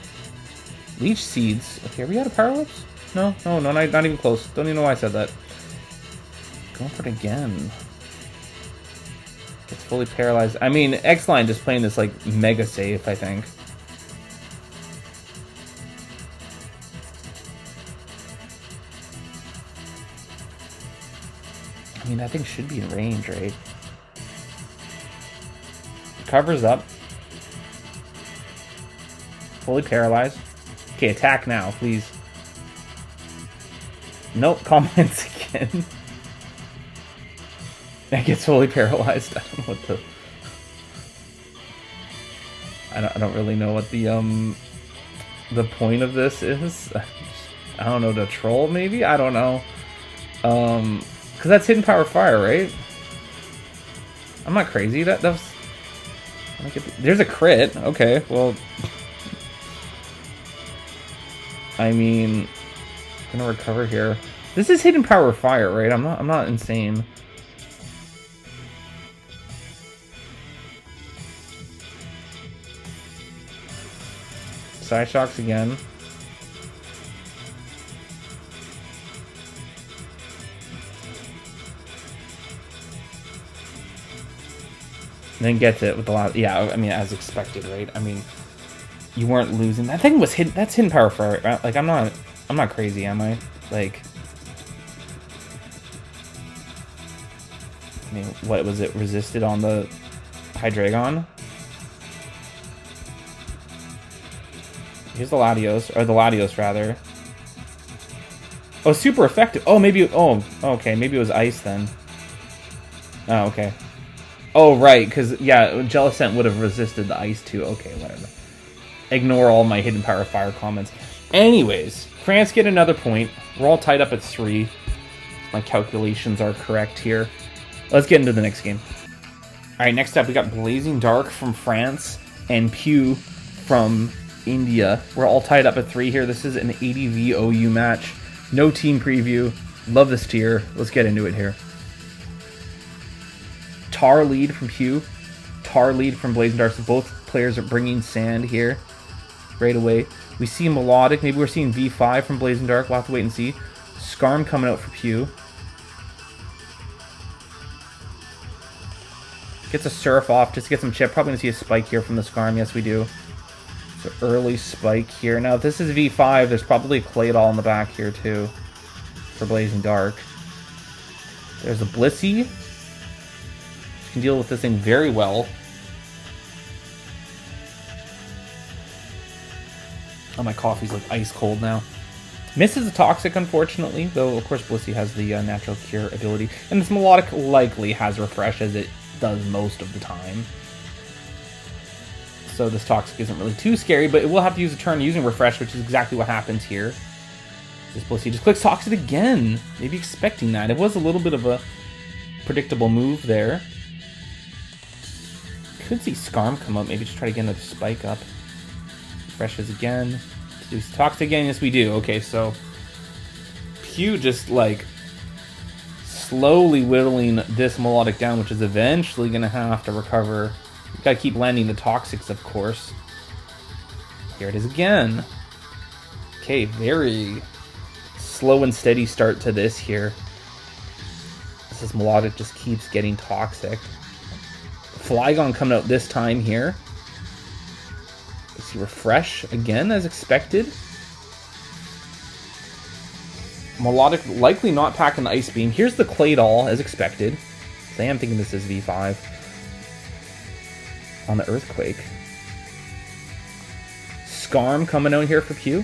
Leech Seeds. Okay, are we out of Power Whips? No, not even close. Don't even know why I said that. Going for it again. It's fully paralyzed. I mean, X-Line just playing this like mega safe, I think. I mean, that thing should be in range, right? Covers up. Fully paralyzed. Okay, attack now, please. Nope, Calm Minds again. That gets fully paralyzed. I don't know what the... I don't really know what the point of this is. I don't know, to troll maybe? I don't know. Because that's Hidden Power Fire, right? I'm not crazy. That was... There's a crit. Okay, well... I mean... I'm gonna recover here. This is Hidden Power Fire, right? I'm not insane. Psyshocks again. And then gets it with a lot. Yeah, I mean, as expected, right? I mean, you weren't losing. That thing was hidden. That's Hidden Power Fire, right? Like, I'm not crazy, am I? Like, I mean, what was it? Resisted on the Hydreigon? Here's the Latios, or the Latios rather. Oh, super effective. Oh, maybe. Oh, okay. Maybe it was ice then. Oh, okay. Oh, right. Because yeah, Jellicent would have resisted the ice too. Okay, whatever. Ignore all my Hidden Power Fire comments. Anyways, France get another point. We're all tied up at 3. My calculations are correct here. Let's get into the next game. All right, next up we got Blazing Dark from France and Pew from India. We're all tied up at 3 here. This is an ADV OU match. No team preview. Love this tier. Let's get into it here. Tar lead from Pew. Tar lead from Blazing Dark. So both players are bringing sand here right away. We see Melodic. Maybe we're seeing V5 from Blazing Dark. We'll have to wait and see. Skarm coming out for Pew. Gets a surf off just to get some chip. Probably gonna see a spike here from the Skarm. Yes, we do. So early spike here. Now, if this is V5, there's probably a Claydol in the back here too for Blazing Dark. There's a Blissey. She can deal with this thing very well. Oh, my coffee's like ice cold now. Misses a Toxic, unfortunately, though of course Blissey has the natural cure ability. And this Melodic likely has Refresh, as it does most of the time. So this Toxic isn't really too scary, but it will have to use a turn using Refresh, which is exactly what happens here. This Blissey just clicks Toxic again. Maybe expecting that. It was a little bit of a predictable move there. Could see Skarm come up, maybe just try to get another spike up. Refreshes again. Do Toxic again? Yes, we do. Okay, so Pew just like slowly whittling this Melodic down, which is eventually going to have to recover. You gotta keep landing the Toxics, of course. Here it is again. Okay, very slow and steady start to this here. This Melodic just keeps getting Toxic. Flygon coming out this time here. Let's see, Refresh again as expected. Melodic likely not packing the Ice Beam. Here's the Claydol as expected. I am thinking this is V5. On the Earthquake. Skarm coming out here for Pew.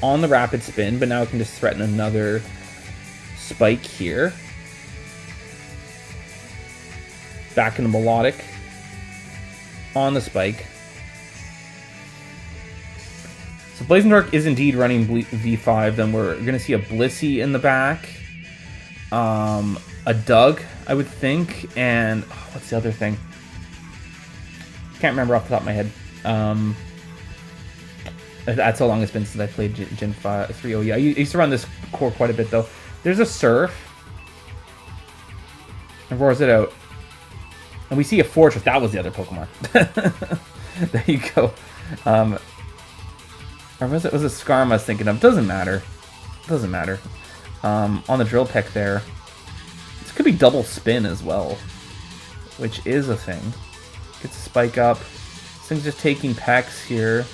On the Rapid Spin, but now it can just threaten another Spike here. Back into Melodic. On the Spike. So Blazing Dark is indeed running V5. Then we're going to see a Blissey in the back. A Doug, I would think. And what's the other thing? Can't remember off the top of my head. That's how long it's been since I played Gen 3. Oh yeah, I used to run this core quite a bit though. There's a Surf. And roars it out. And we see a Fortress. That was the other Pokemon. There you go. Or was it a Skarm I was thinking of? Doesn't matter. Doesn't matter. On the Drill Peck there. This could be double spin as well. Which is a thing. Gets a Spike up. This thing's just taking Pecks here.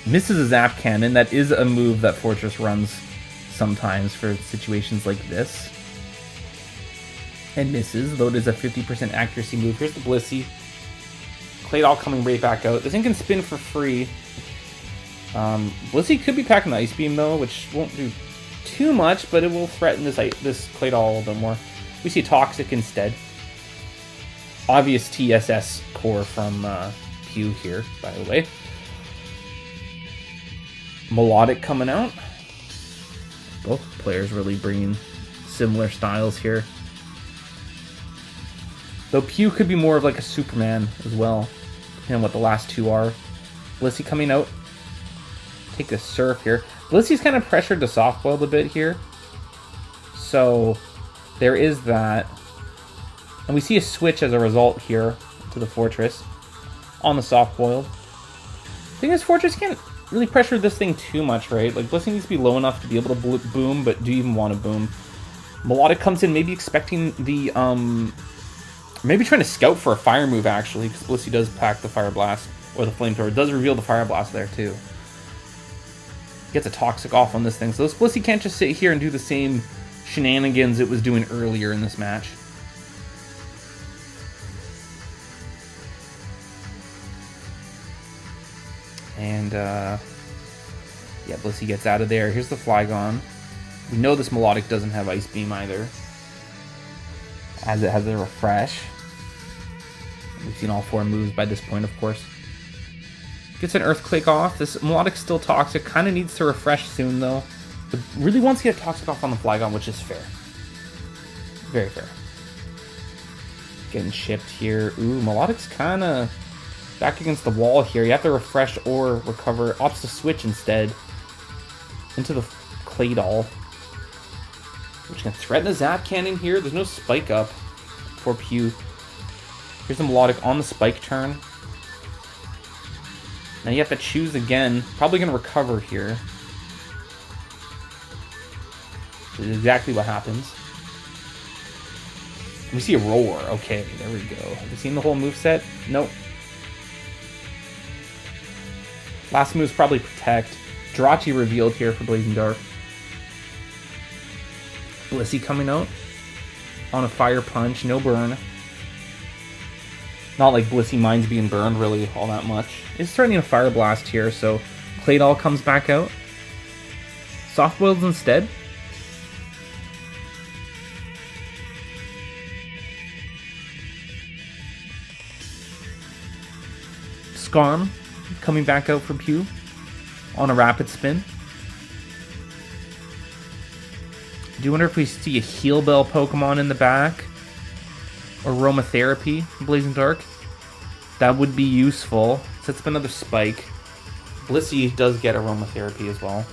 Misses a Zap Cannon. That is a move that Fortress runs sometimes for situations like this. And misses, though it is a 50% accuracy move. Here's the Blissey. Claydol coming right back out. This thing can spin for free. Blissey could be packing the Ice Beam though, which won't do too much, but it will threaten this Claydol a little bit more. We see Toxic instead. Obvious TSS core from Pew here, by the way. Melodic coming out. Both players really bringing similar styles here. Though Pew could be more of like a Superman as well, depending on what the last two are. Blissey coming out. Take the Surf here. Blissey's kind of pressured to soft-boiled a bit here. So there is that. And we see a switch as a result here to the Fortress on the soft-boiled. Thing is, Fortress can't really pressure this thing too much, right? Like, Blissey needs to be low enough to be able to boom, but do you even want to boom? Melodic comes in, maybe expecting the, maybe trying to scout for a fire move, actually, because Blissey does pack the Fire Blast, or the Flamethrower. It does reveal the Fire Blast there, too. Gets a Toxic off on this thing, so this Blissey can't just sit here and do the same shenanigans it was doing earlier in this match. And, yeah, Blissey gets out of there. Here's the Flygon. We know this Melodic doesn't have Ice Beam either, as it has a Refresh. We've seen all four moves by this point, of course. Gets an Earthquake off. This Melodic's still Toxic. Kind of needs to Refresh soon, though. But really wants to get a Toxic off on the Flygon, which is fair. Very fair. Getting chipped here. Ooh, Melodic's kind of back against the wall here. You have to Refresh or recover. Opts to switch instead into the Claydol, which can threaten a Zap Cannon here. There's no Spike up for Pew. Here's the Melodic on the Spike turn. Now you have to choose again. Probably going to recover here, which is exactly what happens. We see a roar. Okay, there we go. Have you seen the whole moveset? Nope. Last move's probably Protect. Jirachi revealed here for Blazing Dark. Blissey coming out on a Fire Punch. No burn. Not like Blissey Mind's being burned really all that much. It's starting a Fire Blast here, so Claydol comes back out. Soft Boils instead. Skarm coming back out for Pew on a Rapid Spin. Do you wonder if we see a Heal Bell Pokemon in the back? Or Aromatherapy in Blazing Dark? That would be useful. Sets up another Spike. Blissey does get Aromatherapy as well.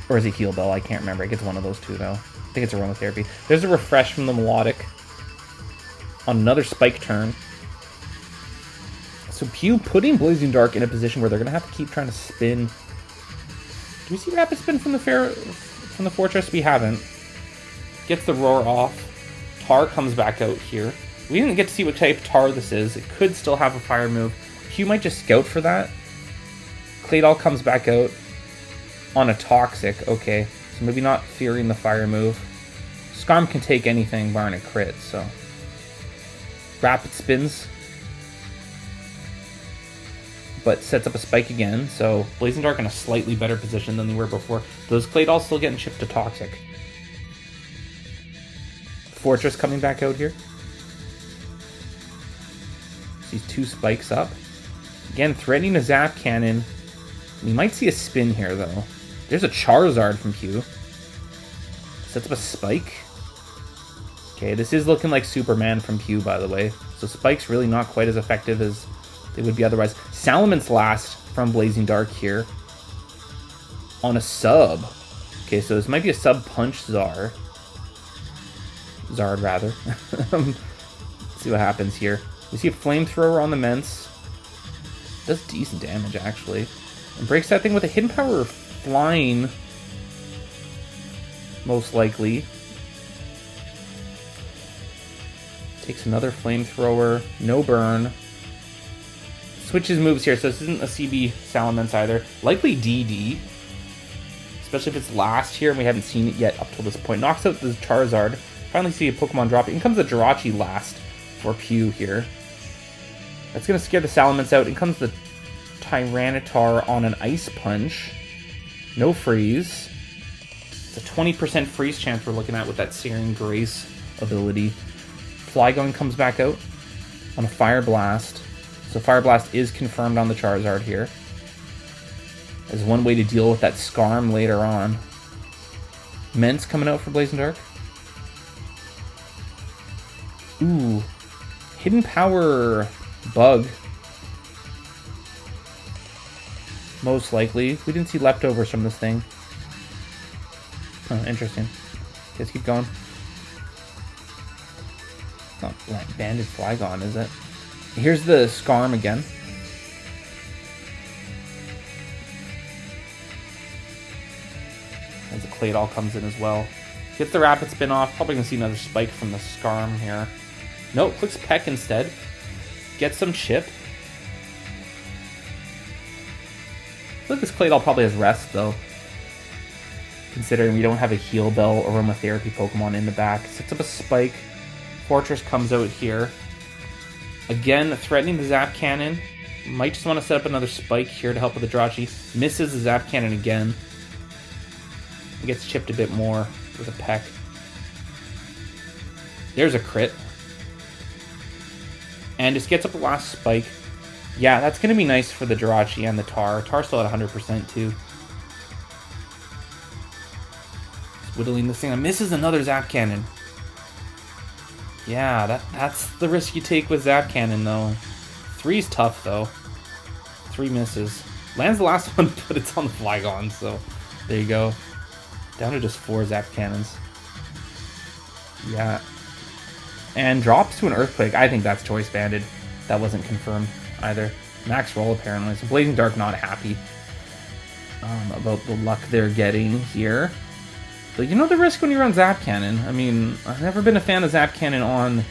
Or is it Heal Bell? I can't remember. It gets one of those two though. I think it's Aromatherapy. There's a Refresh from the Melodic on another Spike turn. So Pew putting Blazing Dark in a position where they're going to have to keep trying to spin. Do we see Rapid Spin from the Fortress? We haven't. Gets the Roar off. Tar comes back out here. We didn't get to see what type Tar this is. It could still have a fire move. Pew might just scout for that. Claydol comes back out on a Toxic. Okay, so maybe not fearing the fire move. Skarm can take anything barring a crit, so. Rapid Spins. But sets up a Spike again, so Blazing Dark in a slightly better position than they were before. Those Claydol still getting chipped to Toxic. Fortress coming back out here. Sees two Spikes up. Again, threatening a Zap Cannon. We might see a spin here, though. There's a Charizard from Pew. Sets up a Spike. Okay, this is looking like Superman from Pew, by the way. So Spike's really not quite as effective as they would be otherwise. Salamence Last from Blazing Dark here. On a sub. Okay, so this might be a sub Punch Zard, rather. Let's see what happens here. We see a Flamethrower on the Mence. Does decent damage, actually. And breaks that thing with a Hidden Power Flying. Most likely. Takes another Flamethrower. No burn. Switches moves here, so this isn't a CB Salamence either. Likely DD. Especially if it's last here and we haven't seen it yet up till this point. Knocks out the Charizard. Finally see a Pokemon drop. In comes the Jirachi last for Pew here. That's going to scare the Salamence out. In comes the Tyranitar on an Ice Punch. No freeze. It's a 20% freeze chance we're looking at with that Searing Grace ability. Flygon comes back out on a Fire Blast. So Fire Blast is confirmed on the Charizard here. As one way to deal with that Skarm later on. Mence coming out for Blazing Dark. Ooh. Hidden Power Bug. Most likely. We didn't see leftovers from this thing. Huh, interesting. Let's keep going. It's not Banded Flygon, is it? Here's the Skarm again. As the Claydol comes in as well. Gets the Rapid Spin off. Probably gonna see another Spike from the Skarm here. Nope, clicks Peck instead. Gets some Chip. I feel like this Claydol probably has Rest though. Considering we don't have a Heal Bell or Aromatherapy Pokemon in the back. Sets up a Spike. Fortress comes out here. Again, threatening the Zap Cannon. Might just want to set up another Spike here to help with the Jirachi. Misses the Zap Cannon again. He gets chipped a bit more with a Peck. There's a crit. And just gets up the last Spike. Yeah, that's going to be nice for the Jirachi and the Tar. Tar's still at 100% too. Just whittling this thing. And misses another Zap Cannon. Yeah, that's the risk you take with Zap Cannon, though. 3's tough, though. 3 misses. Lands the last one, but it's on the Flygon, so there you go. Down to just 4 Zap Cannons. Yeah. And drops to an Earthquake. I think that's Choice Banded. That wasn't confirmed either. Max Roll, apparently. So Blazing Dark not happy about the luck they're getting here. But you know the risk when you run Zap Cannon. I mean, I've never been a fan of Zap Cannon on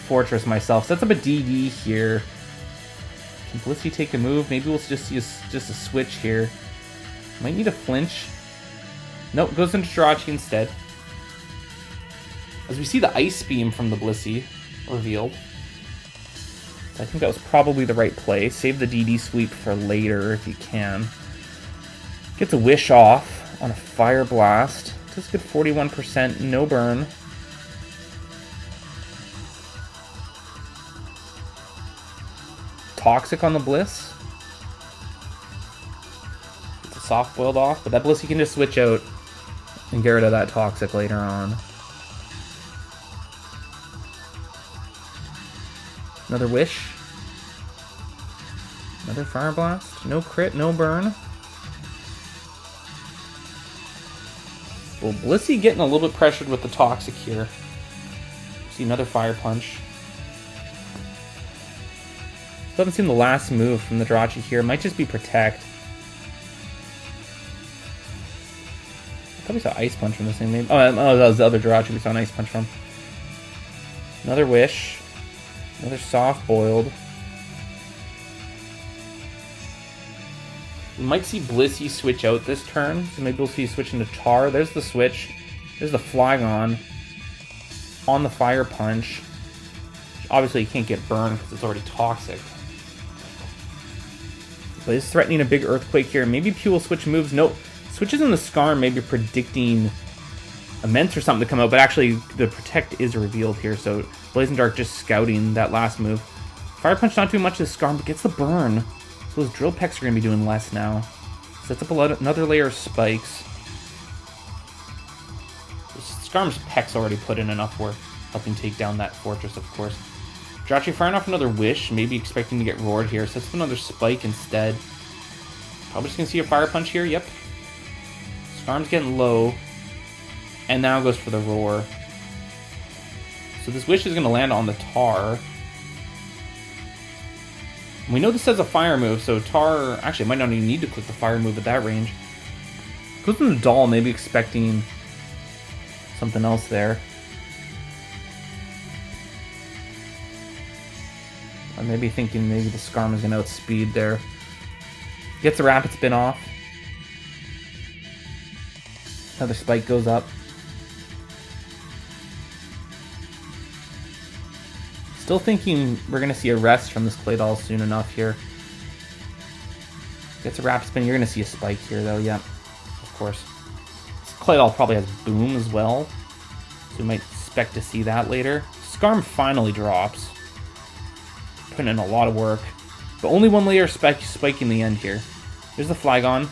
Fortress myself. Sets up a DD here. Can Blissey take a move? Maybe we'll just see just a switch here. Might need a flinch. Nope, goes into Jirachi instead. As we see the Ice Beam from the Blissey revealed. So I think that was probably the right play. Save the DD sweep for later if you can. Gets a Wish off on a Fire Blast. Does a good 41%, no burn. Toxic on the Bliss. Gets a soft boiled off, but that Bliss you can just switch out and get rid of that Toxic later on. Another Wish. Another Fire Blast. No crit, no burn. Well, Blissey getting a little bit pressured with the Toxic here. See another Fire Punch. Still haven't seen the last move from the Jirachi here. It might just be Protect. I thought we saw Ice Punch from this thing. Maybe. Oh, that was the other Jirachi we saw an Ice Punch from. Another Wish. Another Soft Boiled. We might see Blissey switch out this turn. So maybe we'll see switch into Tar. There's the switch. There's the Flygon. On the Fire Punch. Obviously you can't get burned because it's already Toxic. But he's threatening a big Earthquake here. Maybe Pew will switch moves. Nope. Switches in the Skarm, maybe predicting Immense or something to come out, but actually the Protect is revealed here, so Blazing Dark just scouting that last move. Fire Punch not doing much to the Skarm, but gets the burn. So those Drill Pecks are going to be doing less now. Sets up another layer of spikes. Skarm's Peck's already put in enough work, helping take down that Fortress, of course. Jirachi firing off another Wish, maybe expecting to get roared here. Sets up another Spike instead. Probably just going to see a Fire Punch here, yep. Skarm's getting low. And now goes for the Roar. So this Wish is going to land on the Tar. We know this has a Fire move, so Tar... Actually, might not even need to click the Fire move at that range. Goes into Doll, maybe expecting something else there. Or maybe thinking maybe the Skarm is going to outspeed there. Gets a Rapid Spin off. Another Spike goes up. Still thinking we're going to see a rest from this Claydol soon enough here. Gets a Rapid Spin. You're going to see a Spike here, though. Yeah, of course. This Claydol probably has Boom as well. So we might expect to see that later. Skarm finally drops. Putting in a lot of work. But only one layer of spike in the end here. There's the Flygon.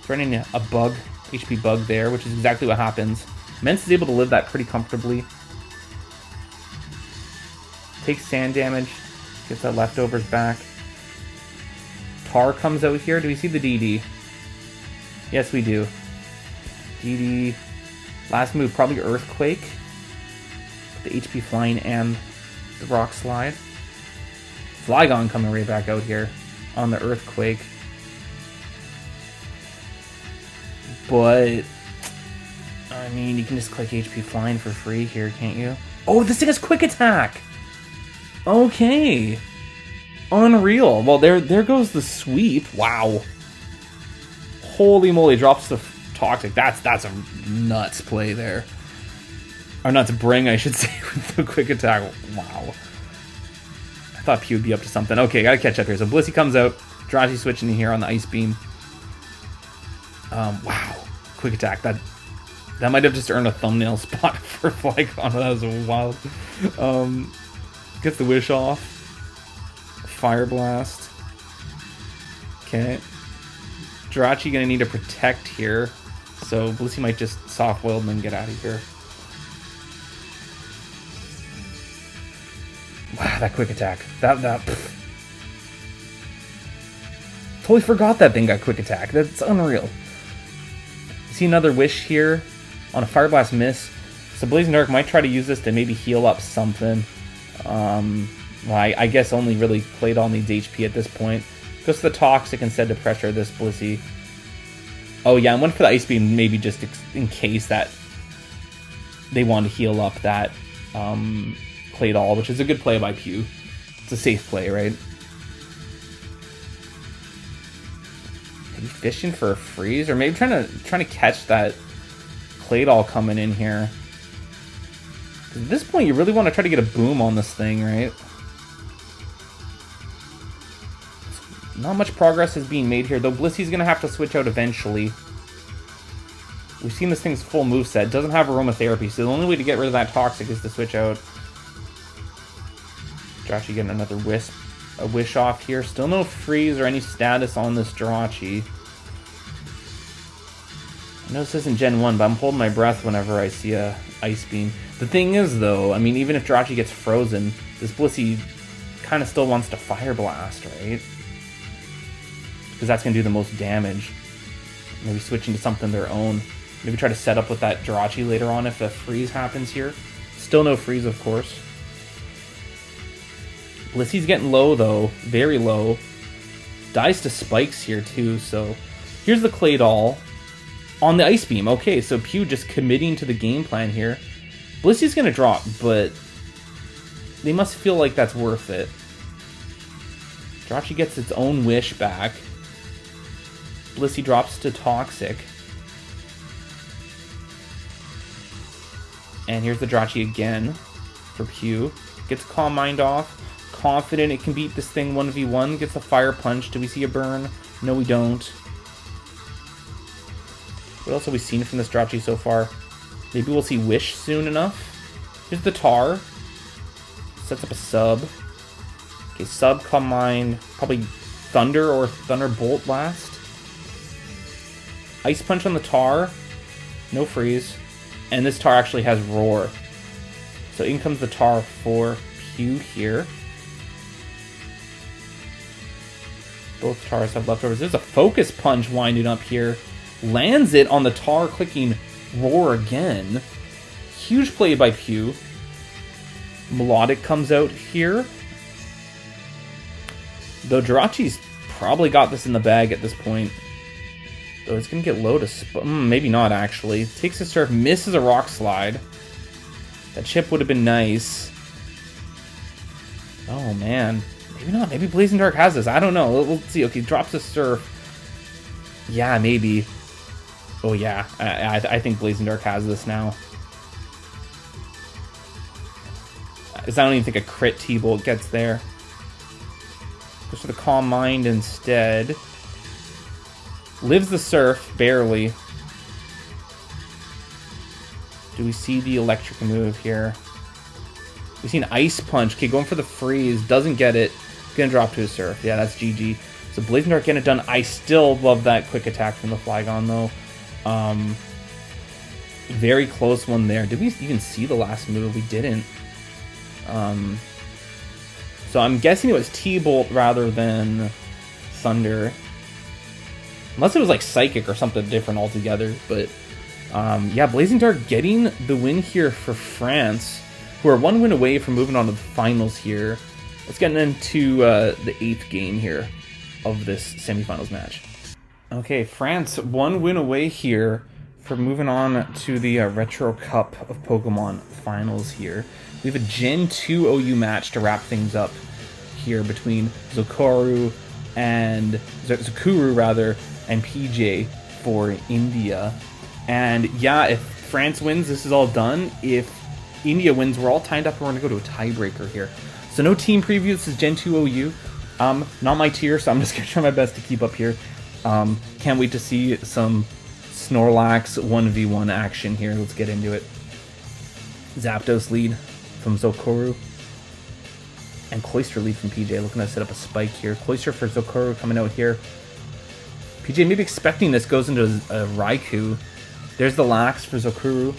Threatening a bug. HP bug there, which is exactly what happens. Mence is able to live that pretty comfortably. Takes sand damage. Gets that leftovers back. Tar comes out here. Do we see the DD? Yes, we do. DD. Last move, probably Earthquake. The HP Flying and the Rock Slide. Flygon coming right back out here on the Earthquake. But, I mean, you can just click HP Flying for free here, can't you? Oh, this thing has Quick Attack! Okay. Unreal. Well, there goes the sweep. Wow. Holy moly, drops the Toxic. That's a nuts play there. Or nuts bring, I should say, with the Quick Attack. Wow. I thought Pew would be up to something. Okay, gotta catch up here. So Blissey comes out. Jirachi switching in here on the Ice Beam. Wow. Quick Attack. That might have just earned a thumbnail spot for Flygon. That was wild. Gets the Wish off. Fire Blast. Okay. Jirachi gonna need to Protect here. So Blissey might just soft boil and then get out of here. Wow, that Quick Attack. That totally forgot that thing got Quick Attack. That's unreal. See another Wish here on a Fire Blast miss. So Blazing Dark might try to use this to maybe heal up something. Well, I guess only really Claydol needs HP at this point. Goes to the Toxic instead to pressure this Blissey. Oh yeah, I went for the Ice Beam maybe just in case that they want to heal up that Claydol, which is a good play by Pew. It's a safe play, right? Maybe fishing for a freeze, or maybe trying to catch that Claydol coming in here. At this point, you really want to try to get a boom on this thing, right? Not much progress is being made here, though Blissey's going to have to switch out eventually. We've seen this thing's full moveset. Doesn't have aromatherapy, so the only way to get rid of that toxic is to switch out. Jirachi getting another wish off here. Still no freeze or any status on this Jirachi. I know this isn't Gen 1, but I'm holding my breath whenever I see a Ice Beam. The thing is, though, I mean, even if Jirachi gets frozen, this Blissey kind of still wants to Fire Blast, right? Because that's going to do the most damage. Maybe switching to something their own. Maybe try to set up with that Jirachi later on if a freeze happens here. Still no freeze, of course. Blissey's getting low, though. Very low. Dies to spikes here, too. So here's the Claydol on the Ice Beam. Okay, so Pew just committing to the game plan here. Blissey's going to drop, but they must feel like that's worth it. Jirachi gets its own wish back. Blissey drops to Toxic. And here's the Jirachi again for Pew. Gets Calm Mind off. Confident it can beat this thing 1v1. Gets a Fire Punch. Do we see a burn? No, we don't. What else have we seen from this Jirachi so far? Maybe we'll see Wish soon enough. Here's the Tar. Sets up a sub. Okay, sub, Calm Mind. Probably Thunder or Thunderbolt Blast. Ice Punch on the Tar. No freeze. And this Tar actually has Roar. So in comes the Tar for Pew here. Both Tars have leftovers. There's a Focus Punch winding up here. Lands it on the Tar, clicking Roar again. Huge play by Pew. Melodic comes out here. Though Jirachi's probably got this in the bag at this point. Though it's going to get low to... maybe not, actually. Takes a Surf, misses a Rock Slide. That chip would have been nice. Oh, man. Maybe not. Maybe Blazing Dark has this. I don't know. We'll see. Okay, drops a Surf. Yeah, maybe. Oh, yeah. I think Blazing Dark has this now. I don't even think a crit T-Bolt gets there. Goes for the Calm Mind instead. Lives the Surf, barely. Do we see the electric move here? We've seen Ice Punch. Okay, going for the freeze. Doesn't get it. Gonna drop to a Surf. Yeah, that's GG. So Blazing Dark getting it done. I still love that quick attack from the Flygon, though. Very close one there. Did we even see the last move? We didn't. So I'm guessing it was T-Bolt rather than Thunder. Unless it was like Psychic or something different altogether. But yeah, Blazing Dark getting the win here for France, who are one win away from moving on to the finals here. Let's get into the 8th game here of this semifinals match. Okay, France one win away here for moving on to the Retro Cup of Pokemon finals here. We have a Gen 2 OU match to wrap things up here between Zakuru and PJ for India. And yeah, if France wins, this is all done. If India wins, we're all tied up and we're going to go to a tiebreaker here. So no team preview. This is Gen 2 OU. Not my tier, so I'm just going to try my best to keep up here. Can't wait to see some Snorlax 1v1 action here. Let's get into it. Zapdos lead from Zokuru. And Cloyster lead from PJ. Looking to set up a spike here. Cloyster for Zokuru coming out here. PJ maybe expecting this goes into a Raikou. There's the Lax for Zokuru.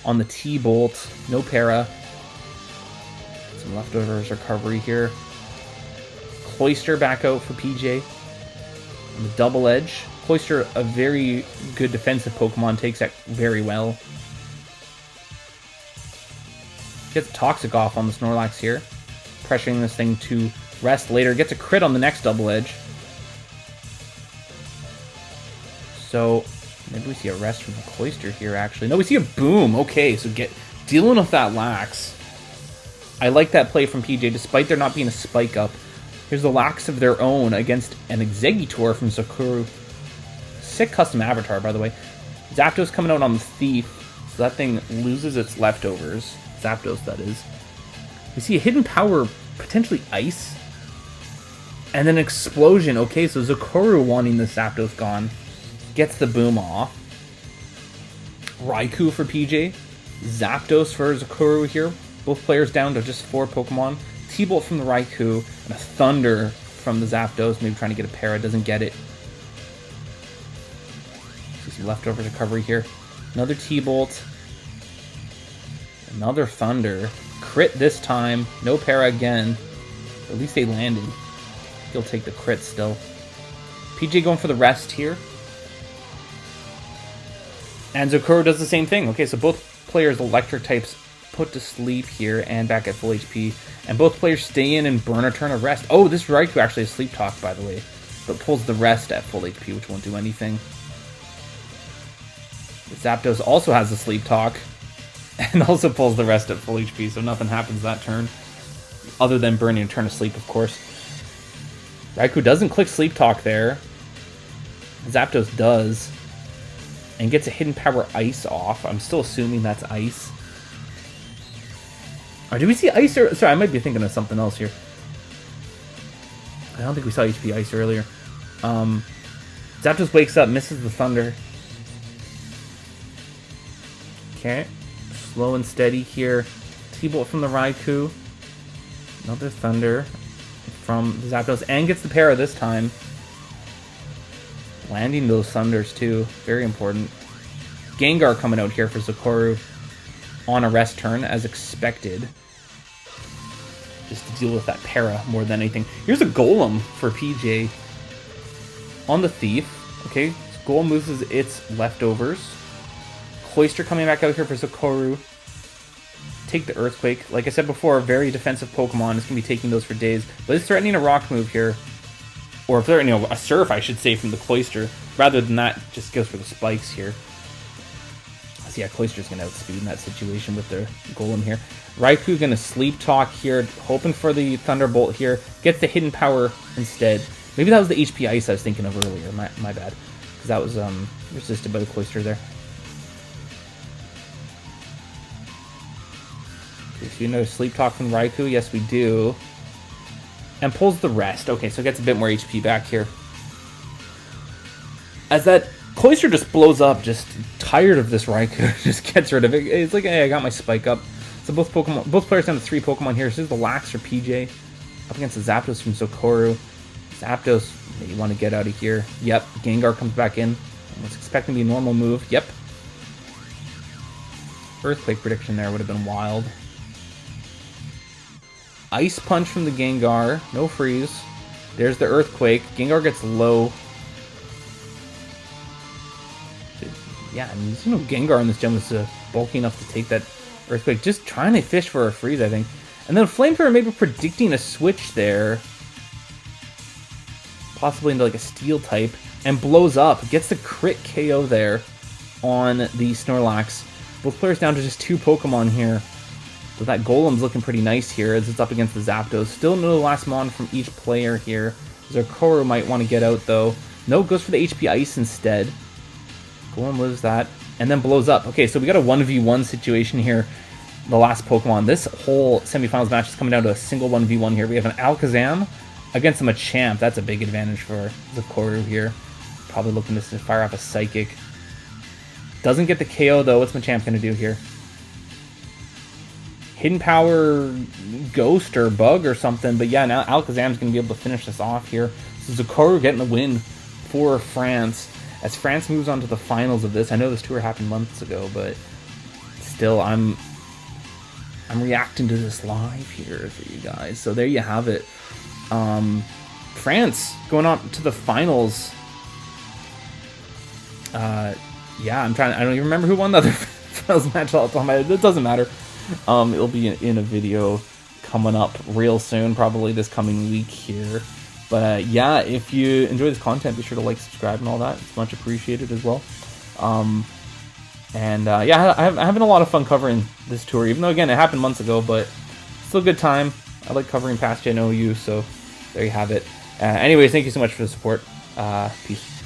On the T-Bolt. No para. Some leftovers recovery here. Cloyster back out for PJ. And the Double Edge. Cloyster, a very good defensive Pokemon, takes that very well. Gets Toxic off on the Snorlax here. Pressuring this thing to rest later. Gets a crit on the next Double Edge. So maybe we see a rest from the Cloister here, actually. No, we see a boom. Okay, so dealing with that Lax. I like that play from PJ, despite there not being a spike up. Here's the Lax of their own against an Exeggutor from Zakuru. Sick custom avatar, by the way. Zapdos coming out on the Thief, so that thing loses its leftovers. Zapdos, that is. We see a hidden power, potentially Ice. And then Explosion. Okay, so Zakuru wanting the Zapdos gone. Gets the boom off. Raikou for PJ. Zapdos for Zakuru here. Both players down to just 4 Pokemon. T-Bolt from the Raikou. And a Thunder from the Zapdos. Maybe trying to get a Para. Doesn't get it. Some leftover recovery here. Another T-Bolt. Another Thunder. Crit this time. No Para again. At least they landed. He'll take the crit still. PJ going for the rest here. And Zakuru does the same thing. Okay, so both players' electric types put to sleep here and back at full HP. And both players stay in and burn a turn of rest. Oh, this Raikou actually has Sleep Talk, by the way. But pulls the rest at full HP, which won't do anything. Zapdos also has a Sleep Talk. And also pulls the rest at full HP, so nothing happens that turn. Other than burning a turn of sleep, of course. Raikou doesn't click Sleep Talk there. Zapdos does. And gets a hidden power Ice off. I'm still assuming that's Ice. Or did we see Ice? Sorry, I might be thinking of something else here. I don't think we saw HP Ice earlier. Zapdos wakes up, misses the Thunder. Okay. Slow and steady here. T-Bolt from the Raikou. Another Thunder from the Zapdos. And gets the Para this time. Landing those Thunders too. Very important. Gengar coming out here for Zakuru on a rest turn as expected. Just to deal with that Para more than anything. Here's a Golem for PJ on the Thief. Okay, so Golem loses its leftovers. Cloister coming back out here for Zakuru. Take the Earthquake. Like I said before, a very defensive Pokemon. It's going to be taking those for days. But it's threatening a Rock move here. Or if they're, a Surf, I should say, from the Cloister. Rather than that, just goes for the Spikes here. So yeah, Cloister's going to outspeed in that situation with their Golem here. Raikou going to Sleep Talk here, hoping for the Thunderbolt here. Gets the Hidden Power instead. Maybe that was the HP Ice I was thinking of earlier. My bad. Because that was resisted by the Cloister there. Okay, so another Sleep Talk from Raikou. Yes, we do. And pulls the rest. Okay, so it gets a bit more HP back here. As that Cloister just blows up, just tired of this Raikou, just gets rid of it. It's like, hey, I got my Spike up. So both players down to 3 Pokemon here. So this is the Lax for PJ. Up against the Zapdos from Zakuru. Zapdos, you want to get out of here. Yep, Gengar comes back in. I was expecting to be a normal move. Yep. Earthquake prediction there would have been wild. Ice Punch from the Gengar. No freeze. There's the Earthquake. Gengar gets low. Yeah, I mean, there's no Gengar in this gym was bulky enough to take that Earthquake. Just trying to fish for a freeze, I think. And then Flamethrower maybe predicting a switch there. Possibly into like a Steel type. And blows up. Gets the crit KO there on the Snorlax. Both players down to just 2 Pokemon here. So that Golem's looking pretty nice here as it's up against the Zapdos. Still no last mon from each player here. Zakuru might want to get out though. No, goes for the HP Ice instead. Golem lives that. And then blows up. Okay, so we got a 1v1 situation here. The last Pokemon. This whole semifinals match is coming down to a single 1v1 here. We have an Alakazam against a Machamp. That's a big advantage for Zakuru here. Probably looking to fire off a Psychic. Doesn't get the KO though. What's Machamp going to do here? Hidden Power Ghost or Bug or something. But yeah, now Alakazam's going to be able to finish this off here. So Zakuru getting the win for France. As France moves on to the finals of this. I know this tour happened months ago, but still I'm reacting to this live here for you guys. So there you have it. France going on to the finals. Yeah, I don't even remember who won the other finals match all the time. It doesn't matter. It'll be in a video coming up real soon, probably this coming week here. But yeah, if you enjoy this content, be sure to like, subscribe, and all that. It's much appreciated as well. Yeah, I'm having a lot of fun covering this tour, even though, again, it happened months ago, but still a good time. I like covering past Gen OU, so there you have it. Anyways, thank you so much for the support. Peace.